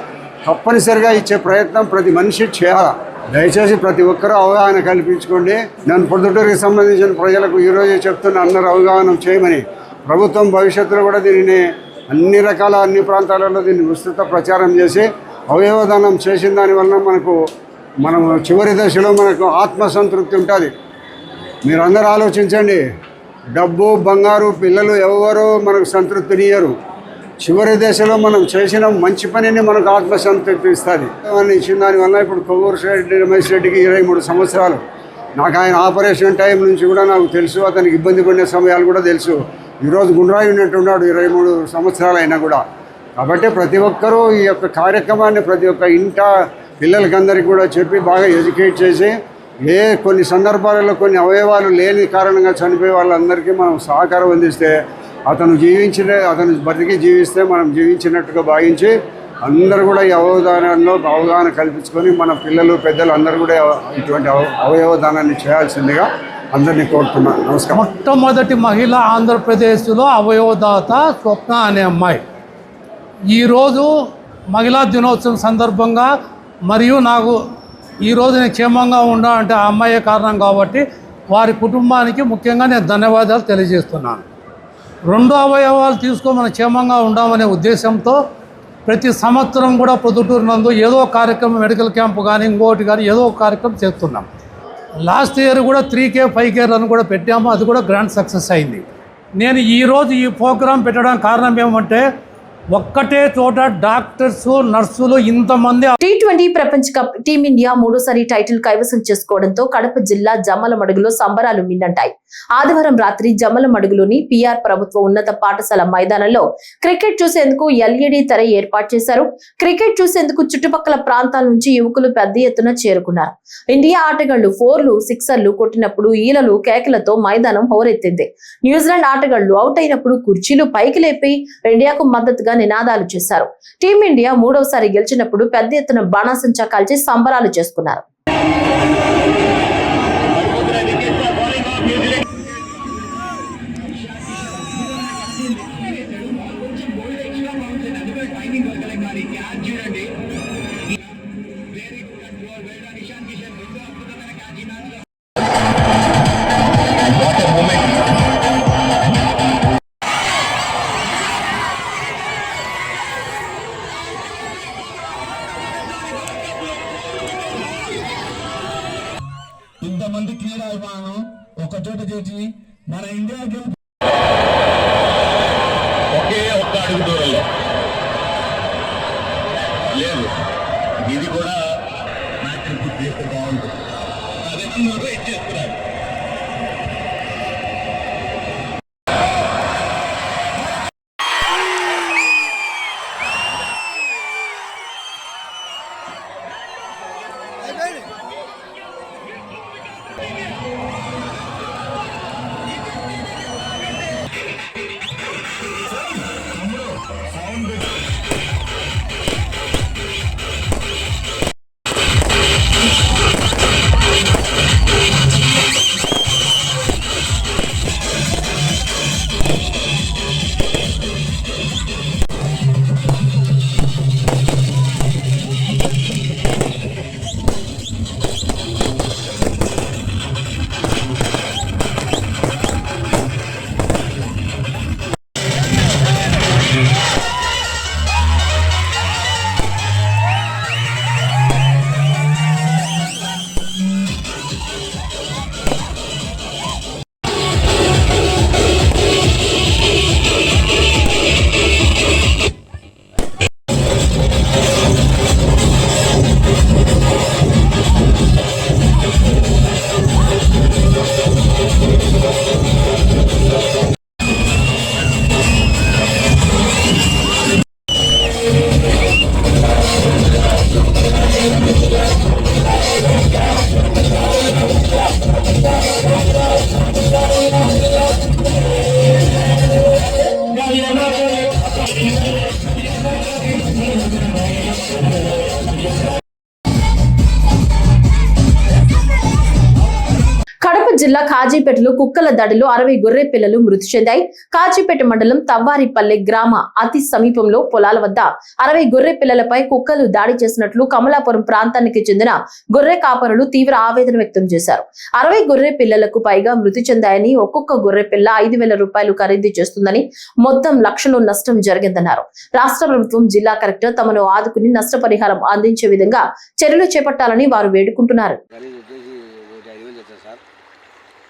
[SPEAKER 13] తప్పనిసరిగా ఇచ్చే ప్రయత్నం ప్రతి మనిషి చేయాలి. దయచేసి ప్రతి ఒక్కరూ అవగాహన కల్పించుకోండి. నేను పొద్దుటూరుకి సంబంధించిన ప్రజలకు ఈరోజే చెప్తున్న అందరూ అవగాహన చేయమని. ప్రభుత్వం భవిష్యత్తులో కూడా దీనిని అన్ని ప్రాంతాలలో దీన్ని విస్తృత ప్రచారం చేసి అవయవదానం చేసిన దానివల్ల మనం చివరి దశలో మనకు ఆత్మసంతృప్తి ఉంటుంది. మీరందరూ ఆలోచించండి. డబ్బు, బంగారు, పిల్లలు ఎవరు మనకు సంతృప్తినియరు. చివరి దశలో మనం చేసిన మంచి పనిని మనకు ఆత్మసంతృప్తి ఇస్తుంది. ఇచ్చిన దానివల్ల ఇప్పుడు కొవ్వూరు రమేష్ రెడ్డికి 23 సంవత్సరాలు. నాకు ఆయన ఆపరేషన్ టైం నుంచి కూడా నాకు తెలుసు. అతనికి ఇబ్బంది పడిన సమయాలు కూడా తెలుసు. ఈరోజు గుండ్రాయి ఉన్నట్టున్నాడు 23 సంవత్సరాలు అయినా కూడా. కాబట్టి ప్రతి ఒక్కరూ ఈ యొక్క కార్యక్రమాన్ని ప్రతి ఒక్క పిల్లలకందరికీ కూడా చెప్పి బాగా ఎడ్యుకేట్ చేసి కొన్ని సందర్భాలలో కొన్ని అవయవాలు లేని కారణంగా చనిపోయే వాళ్ళందరికీ మనం సహకారం అందిస్తే అతను బతికి జీవిస్తే మనం జీవించినట్టుగా భావించి అందరూ కూడా ఈ అవయవదానంలో అవగాహన కల్పించుకొని మన పిల్లలు, పెద్దలు అందరూ కూడా ఇటువంటి అవయవదానాన్ని చేయాల్సిందిగా అందరినీ కోరుతున్నాను. నమస్కారం.
[SPEAKER 10] మొట్టమొదటి మహిళ ఆంధ్రప్రదేశ్లో అవయవదాత స్వప్న అనే అమ్మాయి. ఈరోజు మహిళా దినోత్సవం సందర్భంగా మరియు నాకు ఈరోజు నేను క్షేమంగా ఉండాలంటే ఆ అమ్మాయే కారణం కాబట్టి వారి కుటుంబానికి ముఖ్యంగా నేను ధన్యవాదాలు తెలియజేస్తున్నాను. 2 అవయవాలు తీసుకొని మనం క్షేమంగా ఉండామనే ఉద్దేశంతో ప్రతి సంవత్సరం కూడా పొద్దుటూరు నందు ఏదో కార్యక్రమం, మెడికల్ క్యాంపు కానీ ఇంకోటి కానీ ఏదో ఒక కార్యక్రమం చేస్తున్నాం. లాస్ట్ ఇయర్ కూడా 3K 5K రన్ కూడా పెట్టాము. అది కూడా గ్రాండ్ సక్సెస్ అయింది. నేను ఈరోజు ఈ ప్రోగ్రాం పెట్టడానికి కారణం ఏమంటే ఒక్కటే చోట డాక్టర్స్, నర్సులు ఇంతమంది.
[SPEAKER 1] T20 ప్రపంచ కప్ టీమిండియా 3వ టైటిల్ కైవసం చేసుకోవడంతో కడప జిల్లా జమ్మలమడుగులో సంబరాలు మిన్నంటాయి. ఆదివారం రాత్రి జమ్మలమడుగులోని PR ప్రభుత్వ ఉన్నత పాఠశాల మైదానంలో క్రికెట్ చూసేందుకు LED తెర ఏర్పాటు చేశారు. క్రికెట్ చూసేందుకు చుట్టుపక్కల ప్రాంతాల నుంచి యువకులు పెద్ద ఎత్తున చేరుకున్నారు. ఇండియా ఆటగాళ్లు 4లు, 6లు కొట్టినప్పుడు ఈలలు, కేకలతో మైదానం హోరెత్తింది. న్యూజిలాండ్ ఆటగాళ్లు అవుట్ అయినప్పుడు కుర్చీలు పైకి లేపి ఇండియాకు మద్దతుగా నినాదాలు చేశారు. టీమిండియా 3వసారి గెలిచినప్పుడు పెద్ద ఎత్తున బాణాసంచా కాల్చి సంబరాలు చేసుకున్నారు.
[SPEAKER 10] ప్రజాభిమానం ఒక చోట చేసి మన ఇండియాకి
[SPEAKER 8] ఒకే ఒక్క అడుగు దూరంలో లేదు. ఇది కూడా పూర్తి చేస్తే బాగుంటుంది. అదే వెయిట్ చేస్తున్నారు.
[SPEAKER 1] జిల్లా కాజీపేటలో కుక్కల దాడిలో 60 గొర్రె పిల్లలు మృతి చెందాయి. కాజీపేట మండలం తవ్వారిపల్లె గ్రామ అతి సమీపంలో పొలాల వద్ద 60 గొర్రె పిల్లలపై కుక్కలు దాడి చేసినట్లు కమలాపురం ప్రాంతానికి చెందిన గొర్రె కాపరులు తీవ్ర ఆవేదన వ్యక్తం చేశారు. 60 గొర్రె పిల్లలకు పైగా మృతి చెందాయని, ఒక్కొక్క గొర్రె పిల్ల 5,000 రూపాయలు ఖరీదు చేస్తుందని, మొత్తం లక్షలు నష్టం జరిగిందన్నారు. రాష్ట్ర ప్రభుత్వం, జిల్లా కలెక్టర్ తమను ఆదుకుని నష్టపరిహారం అందించే విధంగా చర్యలు చేపట్టాలని వారు వేడుకుంటున్నారు.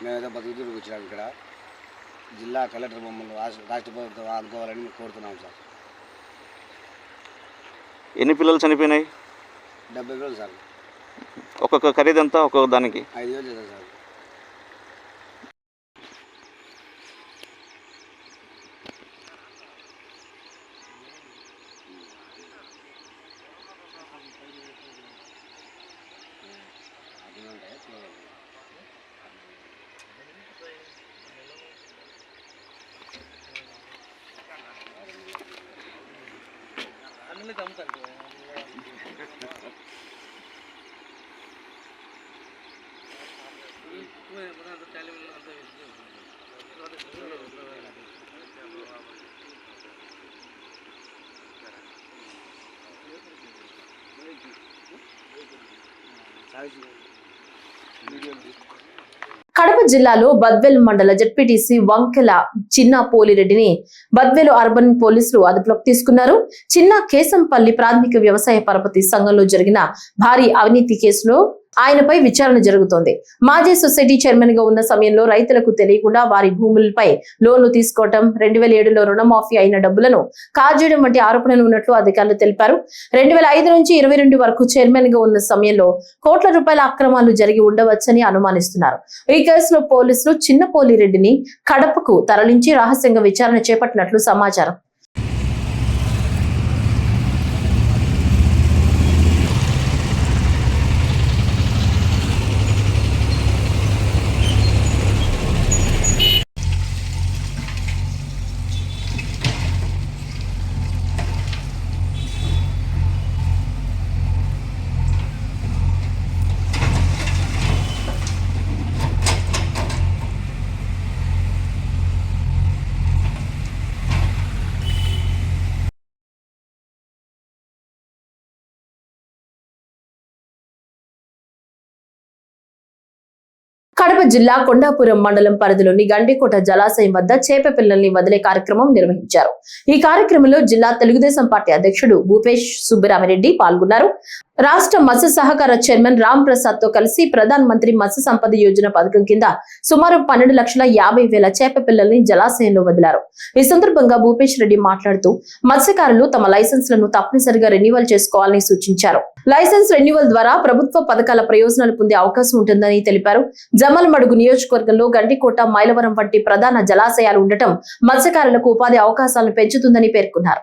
[SPEAKER 13] మేమైతే బతుకుతూరుకు వచ్చాము. ఇక్కడ జిల్లా కలెక్టర్ మమ్మల్ని రాష్ట్ర ప్రభుత్వం ఆదుకోవాలని కోరుతున్నాం సార్.
[SPEAKER 14] ఎన్ని పిల్లలు చనిపోయినాయి?
[SPEAKER 13] 70 పిల్లలు సార్.
[SPEAKER 14] ఒక్కొక్క ఖరీదు ఎంత? ఒక్కొక్క దానికి
[SPEAKER 13] 5,000 చేశారు సార్.
[SPEAKER 1] కడప జిల్లాలో బద్వేల్ మండల జెడ్పీటీసీ వంకెల చిన్న పోలిరెడ్డిని బద్వేలు అర్బన్ పోలీసులు అదుపులోకి తీసుకున్నారు. చిన్న కేశంపల్లి ప్రాథమిక వ్యవసాయ పరపతి సంఘంలో జరిగిన భారీ అవినీతి కేసులో ఆయనపై విచారణ జరుగుతోంది. మాజీ సొసైటీ చైర్మన్ గా ఉన్న సమయంలో రైతులకు తెలియకుండా వారి భూములపై లోన్లు తీసుకోవటం, 2007లో రుణమాఫీ అయిన డబ్బులను కాజేయడం వంటి ఆరోపణలు ఉన్నట్లు అధికారులు తెలిపారు. 2005 నుంచి 22 వరకు చైర్మన్ గా ఉన్న సమయంలో కోట్ల రూపాయల అక్రమాలు జరిగి ఉండవచ్చని అనుమానిస్తున్నారు. ఈ కేసులో పోలీసులు చిన్న పోలిరెడ్డిని కడపకు తరలించి రహస్యంగా విచారణ చేపట్టినట్లు సమాచారం. కడప జిల్లా కొండాపురం మండలం పరిధిలోని గండికోట జలాశయం వద్ద చేప పిల్లల్ని వదిలే కార్యక్రమం నిర్వహించారు. ఈ కార్యక్రమంలో జిల్లా తెలుగుదేశం పార్టీ అధ్యక్షుడు భూపేష్ సుబ్బరామిరెడ్డి పాల్గొన్నారు. రాష్ట్ర మత్స్య సహకార చైర్మన్ రామ్ ప్రసాద్ తో కలిసి ప్రధాన మంత్రి మత్స్య సంపద యోజన పథకం కింద సుమారు 12,50,000 చేప పిల్లల్ని జలాశయంలో వదిలారు. ఈ సందర్భంగా భూపేష్ రెడ్డి మాట్లాడుతూ మత్స్యకారులు తమ లైసెన్స్లను తప్పనిసరిగా రెన్యువల్ చేసుకోవాలని సూచించారు. లైసెన్స్ రెన్యువల్ ద్వారా ప్రభుత్వ పథకాల ప్రయోజనాలు పొందే అవకాశం ఉంటుందని తెలిపారు. జమలమడుగు నియోజకవర్గంలో గండికోట, మైలవరం వంటి ప్రధాన జలాశయాలు ఉండటం మత్స్యకారులకు ఉపాధి అవకాశాలను పెంచుతుందని పేర్కొన్నారు.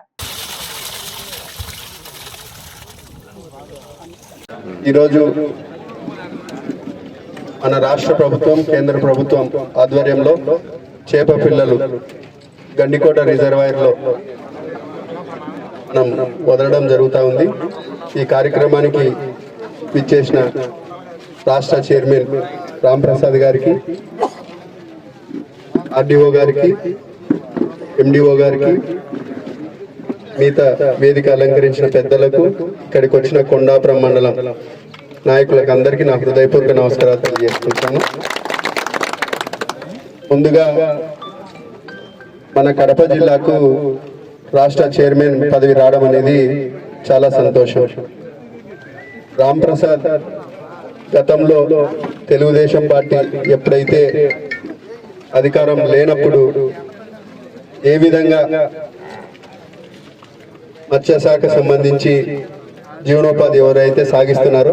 [SPEAKER 15] ఈరోజు మన రాష్ట్ర ప్రభుత్వం, కేంద్ర ప్రభుత్వం ఆధ్వర్యంలో చేప పిల్లలు గండికోట రిజర్వాయర్లో మనం వదలడం జరుగుతూ ఉంది. ఈ కార్యక్రమానికి విచ్చేసిన రాష్ట్ర చైర్మన్ రామ్ ప్రసాద్ గారికి, ఆర్డీఓ గారికి, ఎండిఓ గారికి, మిగతా వేదిక అలంకరించిన పెద్దలకు, ఇక్కడికి వచ్చిన కొండాపురం మండలం నాయకులకు అందరికీ నా హృదయపూర్వక నమస్కారాలు తెలియజేసుకుంటాను. ముందుగా మన కడప జిల్లాకు రాష్ట్ర చైర్మన్ పదవి రావడం అనేది చాలా సంతోషం. రామ్ ప్రసాద్ గతంలో తెలుగుదేశం పార్టీ ఎప్పుడైతే అధికారం లేనప్పుడు ఏ విధంగా మత్స్యశాఖ సంబంధించి జీవనోపాధి ఎవరైతే సాగిస్తున్నారో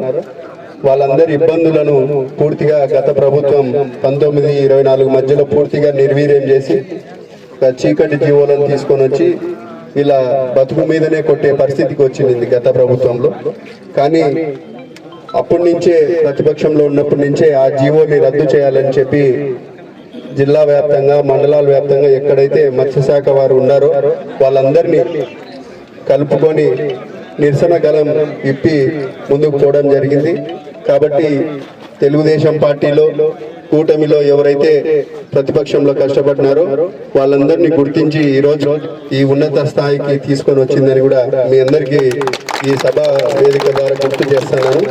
[SPEAKER 15] వాళ్ళందరి ఇబ్బందులను పూర్తిగా గత ప్రభుత్వం 19-24 మధ్యలో పూర్తిగా నిర్వీర్యం చేసి చీకటి జీవోలను తీసుకొని వచ్చి ఇలా బతుకు మీదనే కొట్టే పరిస్థితికి వచ్చింది గత ప్రభుత్వంలో. కానీ అప్పటి నుంచే ప్రతిపక్షంలో ఉన్నప్పటి నుంచే ఆ జీవోని రద్దు చేయాలని చెప్పి జిల్లా వ్యాప్తంగా, మండలాల వ్యాప్తంగా ఎక్కడైతే మత్స్యశాఖ వారు ఉన్నారో వాళ్ళందరినీ కలుపుకొని నిరసన గలం ఇప్పి ముందుకు పోవడం జరిగింది. కాబట్టి తెలుగుదేశం పార్టీలో, కూటమిలో ఎవరైతే ప్రతిపక్షంలో కష్టపడినారో వాళ్ళందరినీ గుర్తించి ఈరోజు ఈ ఉన్నత స్థాయికి తీసుకొని వచ్చిందని కూడా మీ అందరికీ ఈ సభ వేదిక ద్వారా గుర్తు చేస్తున్నాను.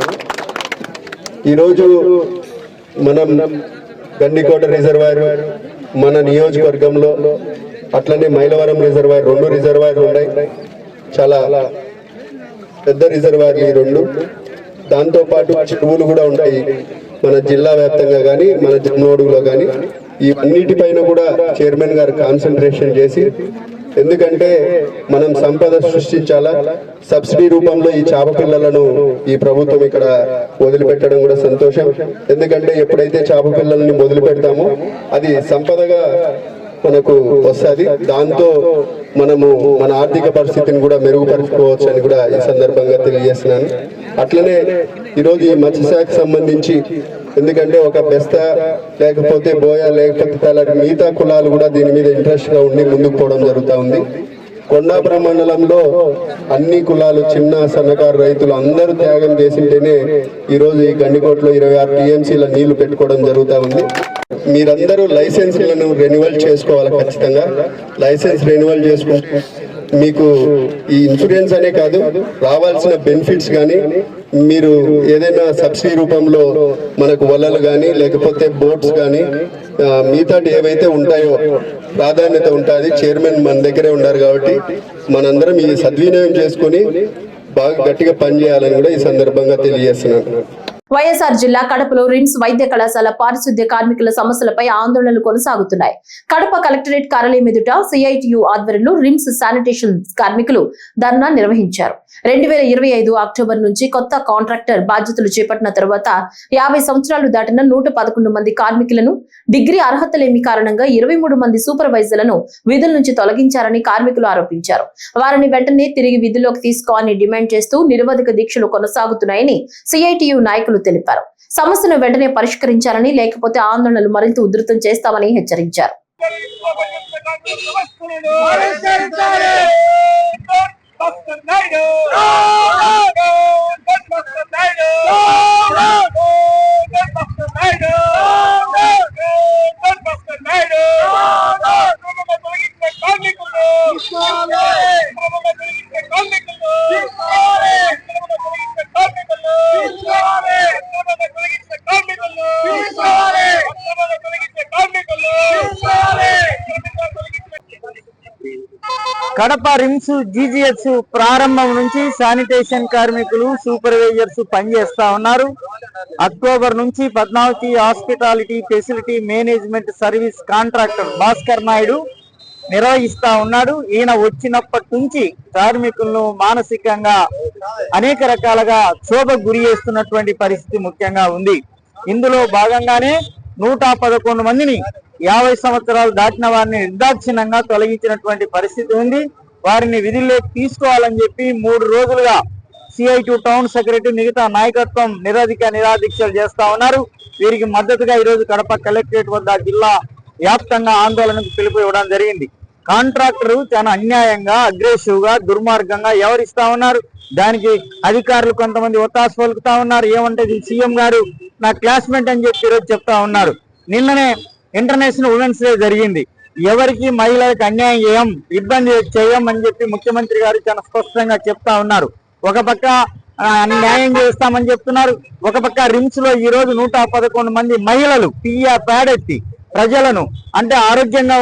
[SPEAKER 15] ఈరోజు మనం గండికోట రిజర్వాయర్ మన నియోజకవర్గంలో, అట్లనే మైలవరం రిజర్వాయర్, 2 రిజర్వాయర్లు ఉన్నాయి. చాలా పెద్ద రిజర్వాయర్లు ఈ 2. దాంతోపాటు చెరువులు కూడా ఉంటాయి మన జిల్లా వ్యాప్తంగా కానీ, మన జమ్మోడుగులో కానీ. ఈ అన్నిటిపైన కూడా చైర్మన్ గారు కాన్సన్ట్రేషన్ చేసి, ఎందుకంటే మనం సంపద సృష్టించాలా, సబ్సిడీ రూపంలో ఈ చేప పిల్లలను ఈ ప్రభుత్వం ఇక్కడ వదిలిపెట్టడం కూడా సంతోషం. ఎందుకంటే ఎప్పుడైతే చేప పిల్లల్ని వదిలిపెడతామో అది సంపదగా మనకు వస్తుంది. దాంతో మనము మన ఆర్థిక పరిస్థితిని కూడా మెరుగుపరుచుకోవచ్చు అని కూడా ఈ సందర్భంగా తెలియజేస్తున్నాను. అట్లనే ఈరోజు ఈ మత్స్యశాఖ సంబంధించి, ఎందుకంటే ఒక బెస్త లేకపోతే బోయ లేకపోతే తలాంటి మిగతా కులాలు కూడా దీని మీద ఇంట్రెస్ట్ గా ఉండి ముందుకు పోవడం జరుగుతూ ఉంది. కొండాపురం మండలంలో అన్ని కులాలు, చిన్న సన్నకారు రైతులు అందరూ త్యాగం చేసింటేనే ఈరోజు ఈ గండికోటలో 26 టీఎంసీల నీళ్లు పెట్టుకోవడం జరుగుతూ ఉంది. మీరందరూ లైసెన్స్లను రెన్యువల్ చేసుకోవాలి. ఖచ్చితంగా లైసెన్స్ రెన్యువల్ చేసుకుంటే మీకు ఈ ఇన్సూరెన్స్ అనే కాదు, రావాల్సిన బెనిఫిట్స్ కానీ, మీరు ఏదైనా సబ్సిడీ రూపంలో మనకు వలలు కానీ లేకపోతే బోట్స్ కానీ మిగతాటి ఏవైతే ఉంటాయో ప్రాధాన్యత ఉంటుంది. చైర్మన్ మన దగ్గరే ఉన్నారు కాబట్టి మనందరం ఈ సద్వినియోగం చేసుకుని బాగా గట్టిగా పనిచేయాలని కూడా ఈ సందర్భంగా తెలియజేస్తున్నాను.
[SPEAKER 1] వైఎస్ఆర్ జిల్లా కడపలో రిమ్స్ వైద్య కళాశాల పారిశుద్ధ్య కార్మికుల సమస్యలపై ఆందోళనలు కొనసాగుతున్నాయి. కడప కలెక్టరేట్ కార్యాలయం ఎదుట సిఐటియు ఆధ్వర్యంలో రిమ్స్ శానిటేషన్ కార్మికులు ధర్నా నిర్వహించారు. 2025 అక్టోబర్ నుంచి కొత్త కాంట్రాక్టర్ బాధ్యతలు చేపట్టిన తరువాత 50 సంవత్సరాలు దాటిన 111 మంది కార్మికులను, డిగ్రీ అర్హత లేని కారణంగా 23 మంది సూపర్వైజర్లను విధుల నుంచి తొలగించారని కార్మికులు ఆరోపించారు. వారిని వెంటనే తిరిగి విధుల్లోకి తీసుకోవాలని డిమాండ్ చేస్తూ నిరవధిక దీక్షలు కొనసాగుతున్నాయని సిఐటియు నాయకులు తెలిపారు. సమస్యను వెంటనే పరిష్కరించాలని, లేకపోతే ఆందోళనలు మరింత ఉధృతం చేస్తామని హెచ్చరించారు.
[SPEAKER 10] కార్మికులు
[SPEAKER 16] కడప రిమ్స్ జీజీహెచ్ ప్రారంభం నుంచి శానిటేషన్ కార్మికులు సూపర్వైజర్స్ పనిచేస్తా ఉన్నారు. అక్టోబర్ నుంచి Padmavathi hospitality facility management service contractor Bhaskar Naidu నిర్వహిస్తా ఉన్నాడు. ఈయన వచ్చినప్పటి నుంచి కార్మికులను మానసికంగా అనేక రకాలుగా క్షోభకు గురి చేస్తున్నటువంటి పరిస్థితి ముఖ్యంగా ఉంది. ఇందులో భాగంగానే 111 మందిని 50 సంవత్సరాలు దాటిన వారిని నిర్దాక్షిణ్యంగా తొలగించినటువంటి పరిస్థితి ఉంది. వారిని విధుల్లోకి తీసుకోవాలని చెప్పి 3 రోజులుగా CI2 టౌన్ సెక్రటరీ మిగతా నాయకత్వం నిరాదీక్షలు చేస్తా ఉన్నారు. వీరికి మద్దతుగా ఈరోజు కడప కలెక్టరేట్ వద్ద జిల్లా వ్యాప్తంగా ఆందోళనకు పిలుపు ఇవ్వడం జరిగింది. కాంట్రాక్టరు చాలా అన్యాయంగా అగ్రెసివ్ గా దుర్మార్గంగా వ్యవహరిస్తా ఉన్నారు. దానికి అధికారులు కొంతమంది ఒత్తాసు పలుకుతా ఉన్నారు. ఏమంటే సీఎం గారు నా క్లాస్మేట్ అని చెప్పి ఈరోజు చెప్తా ఉన్నారు. నిన్ననే ఇంటర్నేషనల్ ఉమెన్స్ డే జరిగింది. ఎవరికి మహిళలకు అన్యాయం ఇబ్బంది చేయం అని చెప్పి ముఖ్యమంత్రి గారు చాలా స్పష్టంగా చెప్తా ఉన్నారు. ఒక పక్క న్యాయం చేస్తామని చెప్తున్నారు. ఒక పక్క రిమ్స్ లో ఈ రోజు 111 మంది మహిళలు పేడెత్తి ప్రజలను అంటే ఆరోగ్యంగా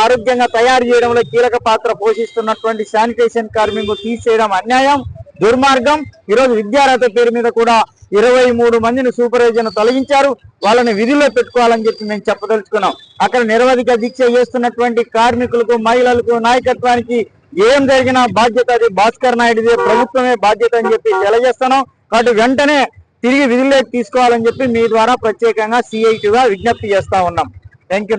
[SPEAKER 16] ఆరోగ్యంగా తయారు చేయడంలో కీలక పాత్ర పోషిస్తున్నటువంటి శానిటేషన్ కార్మికులు తీసేయడం అన్యాయం, దుర్మార్గం. ఈరోజు విద్యార్హత పేరు మీద కూడా 23 మందిని సూపర్వైజర్ను తొలగించారు. వాళ్ళని విధుల్లో పెట్టుకోవాలని చెప్పి మేము చెప్పదలుచుకున్నాం. అక్కడ నిరవధిక దీక్ష చేస్తున్నటువంటి కార్మికులకు, మహిళలకు, నాయకత్వానికి ఏం జరిగినా బాధ్యత అది భాస్కర్ నాయుడుదే, ప్రభుత్వమే బాధ్యత అని చెప్పి తెలియజేస్తున్నాం. కాబట్టి వెంటనే తిరిగి విధుల్లోకి తీసుకోవాలని చెప్పి మీ ద్వారా ప్రత్యేకంగా CI2గా విజ్ఞప్తి చేస్తా ఉన్నాం. Thank you.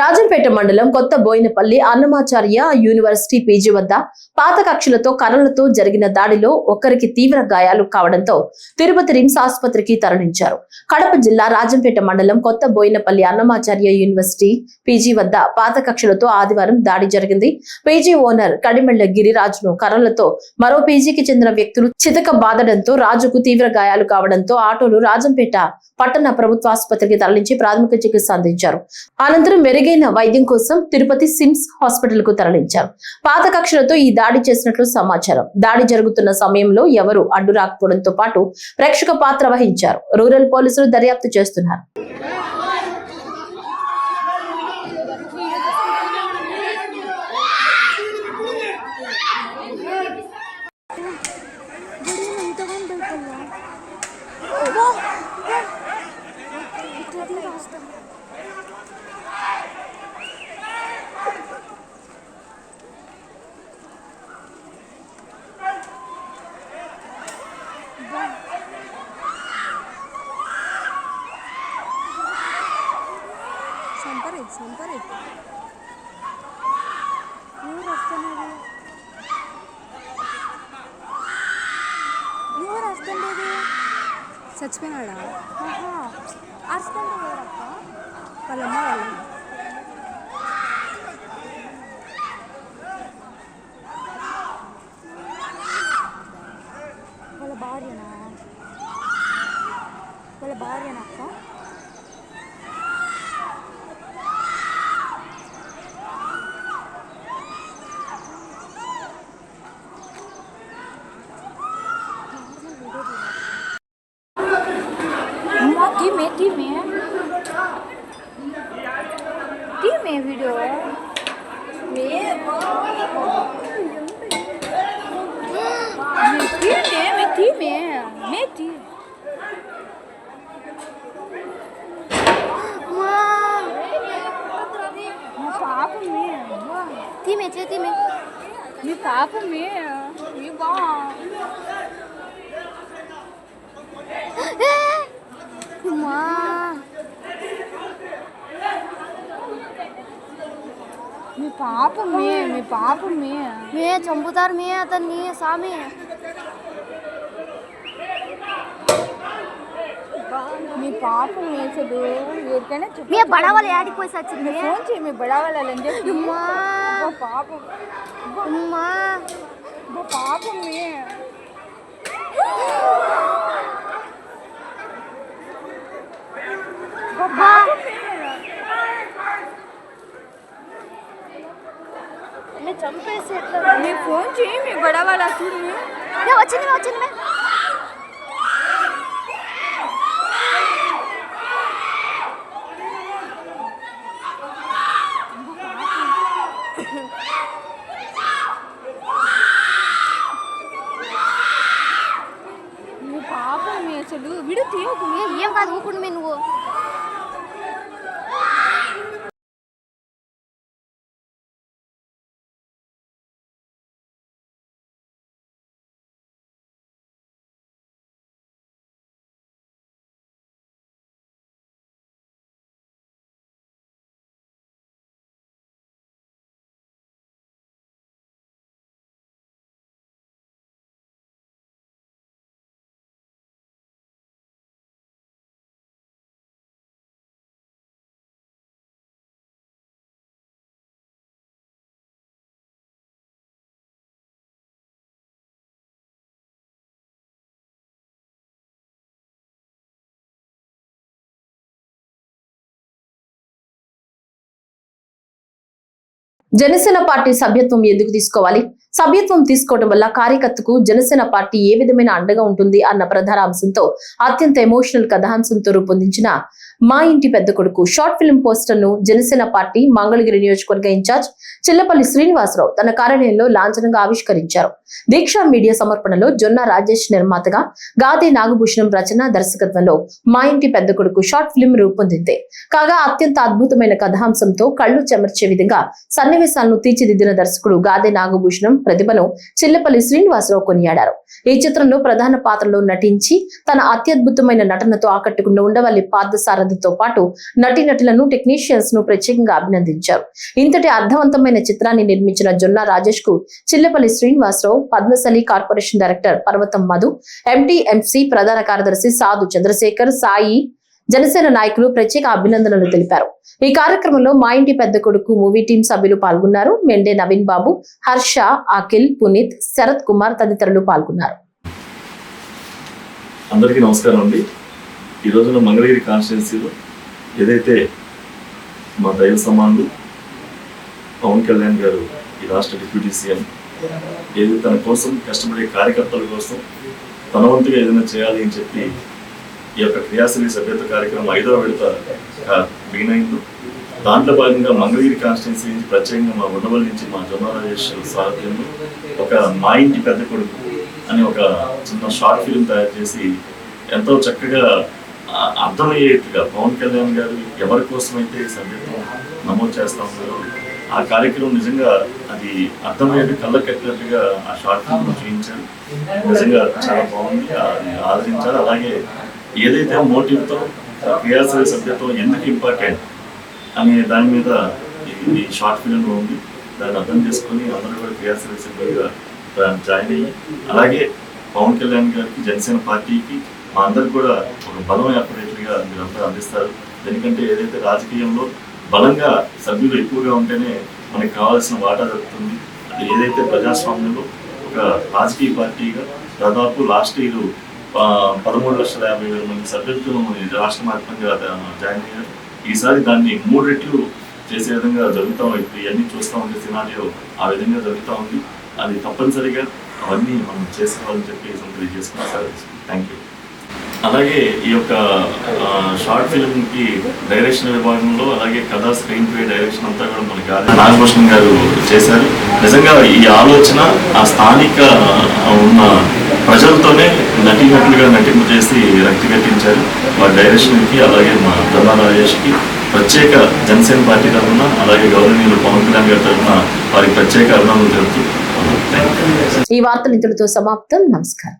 [SPEAKER 1] రాజంపేట మండలం కొత్త బోయినపల్లి అన్నమాచార్య యూనివర్సిటీ పీజీ వద్ద పాత కక్షలతో కర్రలతో జరిగిన దాడిలో ఒకరికి తీవ్ర గాయాలు కావడంతో తిరుపతి రిమ్స్ ఆసుపత్రికి తరలించారు. కడప జిల్లా రాజంపేట మండలం కొత్త బోయినపల్లి అన్నమాచార్య యూనివర్సిటీ పీజీ వద్ద పాత కక్షలతో ఆదివారం దాడి జరిగింది. పీజీ ఓనర్ కడిమెళ్ల గిరిరాజును కర్రలతో మరో పీజీకి చెందిన వ్యక్తులు చితక బాదడంతో రాజుకు తీవ్ర గాయాలు కావడంతో ఆటోలు రాజంపేట పట్టణ ప్రభుత్వ ఆసుపత్రికి తరలించి ప్రాథమిక చికిత్స అందించారు. అనంతరం మెరుగైన వైద్యం కోసం తిరుపతి సిమ్స్ హాస్పిటల్ కు తరలించారు. పాత కక్షలతో ఈ దాడి చేసినట్లు సమాచారం. దాడి జరుగుతున్న సమయంలో ఎవరు అడ్డు రాకపోవడంతో పాటు ప్రేక్షక పాత్ర వహించారు. రూరల్ పోలీసులు దర్యాప్తు చేస్తున్నారు.
[SPEAKER 3] చచ్చిపోయినాడా? అరుస్తుండే వాళ్ళమ్మ వాళ్ళు వాళ్ళ భార్యనా అక్క? टीम वीडियो पाप में మీ పాపమే మే చంపుతారు మే అతన్ని స్వామి. మీ పాపం వేసదు ఎవరికైనా మీ బడవలు యాడికి వచ్చింది ఫోన్ చేయి. మీ బడవలని చెప్పి పాపం పాపమే చంపేసి మీ ఫోన్ చేయి. మీ గొడవలు వచ్చింది వచ్చింది
[SPEAKER 1] జనసేన పార్టీ సభ్యత్వం ఎందుకు తీసుకోవాలి? సభ్యత్వం తీసుకోవడం వల్ల కార్యకర్తకు జనసేన పార్టీ ఏ విధమైన అండగా ఉంటుంది అన్న ప్రధాన అంశంతో అత్యంత ఎమోషనల్ కథాంశంతో రూపొందించిన మా ఇంటి పెద్ద కొడుకు షార్ట్ ఫిల్మ్ పోస్టర్ ను జనసేన పార్టీ మంగళగిరి నియోజకవర్గ ఇన్ఛార్జ్ చిల్లపల్లి శ్రీనివాసరావు తన కార్యాలయంలో లాంఛనంగా ఆవిష్కరించారు. దీక్ష మీడియా సమర్పణలో జొన్న రాజేష్ నిర్మాతగా, గాదే నాగభూషణం రచన దర్శకత్వంలో మా ఇంటి పెద్ద కొడుకు షార్ట్ ఫిల్మ్ రూపొందింది. కాగా అత్యంత అద్భుతమైన కథాంశంతో కళ్ళు చెమర్చే విధంగా సన్నివేశాలను తీర్చిదిద్దిన దర్శకుడు గాదే నాగభూషణం ప్రతిభను చిల్లపల్లి శ్రీనివాసరావు కొనియాడారు. ఈ చిత్రంలో ప్రధాన పాత్రలో నటించి తన అత్యద్భుతమైన నటనతో ఆకట్టుకున్న ఉండవల్లి పార్థసారథితో పాటు నటీనటులను, టెక్నీషియన్స్ ను ప్రత్యేకంగా అభినందించారు. ఇంతటి అర్థవంతమైన చిత్రాన్ని నిర్మించిన జొన్న రాజేష్ కు చిల్లపల్లి శ్రీనివాసరావు, పద్మశలి కార్పొరేషన్ డైరెక్టర్ పర్వతం మధు, ఎంటీఎంసీ ప్రధాన కార్యదర్శి సాధు చంద్రశేఖర్, సాయి, జనసేన నాయకులు ప్రత్యేక అభినందనలు తెలిపారు. ఈ కార్యక్రమంలో మా ఇంటి పెద్ద కొడుకు మూవీ టీం సభ్యులు పాల్గొన్నారు. మెండే నవీన్ బాబు, హర్ష, అఖిల్, పునీత్, శరత్ కుమార్ తదితరులు పాల్గొన్నారు.
[SPEAKER 17] అందరికీ నమస్కారం అండి. ఈ రోజున మంగళగిరి కాన్స్టిట్యున్సీలో ఏదైతే మా దైవ సమానులు పవన్ కళ్యాణ్ గారు, ఈ రాష్ట్ర డిప్యూటీ సీఎం, ఏదైతే తన కోసం కష్టపడే కార్యకర్తల కోసం తన వంతుగా ఏదైనా చేయాలి అని చెప్పి ఈ యొక్క క్రియాశీలి సభ్యత్వ కార్యక్రమం 5వ విడత బిగిన్ అయింది. దాంట్లో భాగంగా మంగళగిరి కాన్స్టిట్యున్సీ నుంచి ప్రత్యేకంగా మా ఉండవల్లి నుంచి మా జొన్న రాజేష్ సారథ్యంలో ఒక మా ఇంటి పెద్ద కొడుకు అని ఒక చిన్న షార్ట్ ఫిల్మ్ తయారు చేసి ఎంతో చక్కగా అర్థమయ్యేట్టుగా పవన్ కళ్యాణ్ గారు ఎవరి కోసమైతే సభ్యత్వం నమోదు చేస్తా ఉన్నారో ఆ కార్యక్రమం నిజంగా అది అర్థమయ్యేది కళ్ళ కట్టినట్టుగా ఆ షార్ట్ ఫిల్మ్ చూపించారు. నిజంగా చాలా బాగుంది, అది ఆదరించారు. అలాగే ఏదైతే మోటివ్తో క్రియాశీల సభ్యత్వం ఎందుకు ఇంపార్టెంట్ అనే దాని మీద ఈ షార్ట్ ఫిల్మ్లో ఉంది. దాన్ని అర్థం చేసుకొని అందరూ కూడా క్రియాశీల సభ్యులుగా జాయిన్ అయ్యి, అలాగే పవన్ కళ్యాణ్ గారికి, జనసేన పార్టీకి మా అందరికి కూడా ఒక బలం ఏర్పడేట్టుగా మీరంతా అందిస్తారు. ఎందుకంటే ఏదైతే రాజకీయంలో బలంగా సభ్యులు ఎక్కువగా ఉంటేనే మనకి కావాల్సిన వాటా దొరుకుతుంది. అది ఏదైతే ప్రజాస్వామ్యంలో ఒక రాజకీయ పార్టీగా దాదాపు లాస్ట్ ఇయర్ 13,50,000 మంది సభ్యులతో రాష్ట్ర వ్యాప్తంగా జాయిన్ అయ్యారు. ఈసారి దాన్ని 3 రెట్లు చేసే విధంగా జరుగుతూ ఉంది. ఇవన్నీ చూస్తూ ఉంటే సినారియో ఆ విధంగా జరుగుతూ ఉంది. అది తప్పనిసరిగా అవన్నీ మనం చేసుకోవాలని చెప్పి తెలియజేసుకున్నాం సార్. Thank you. అలాగే ఈ యొక్క షార్ట్ ఫిల్మ్కి డైరెక్షన్ విభాగంలో, అలాగే కథా స్క్రీన్ ప్లే డైరెక్షన్ అంతా కూడా మనకి నాగభూషణ్ గారు చేశారు. నిజంగా ఈ ఆలోచన ఆ స్థానిక ఉన్న ప్రజలతోనే నటీనటులుగా నటింపు చేసి రక్తి కట్టించారు. మా డైరెక్షన్కి, అలాగే మా జొన్న రాజేష్కి ప్రత్యేక జనసేన పార్టీ తరఫున, అలాగే గౌరవనీయులు పవన్ కళ్యాణ్ గారి తరఫున వారికి ప్రత్యేక అభినందనలు తెలుపుతూ
[SPEAKER 1] ఈ వార్తలు ఇంతటితో సమాప్తం. నమస్కారం.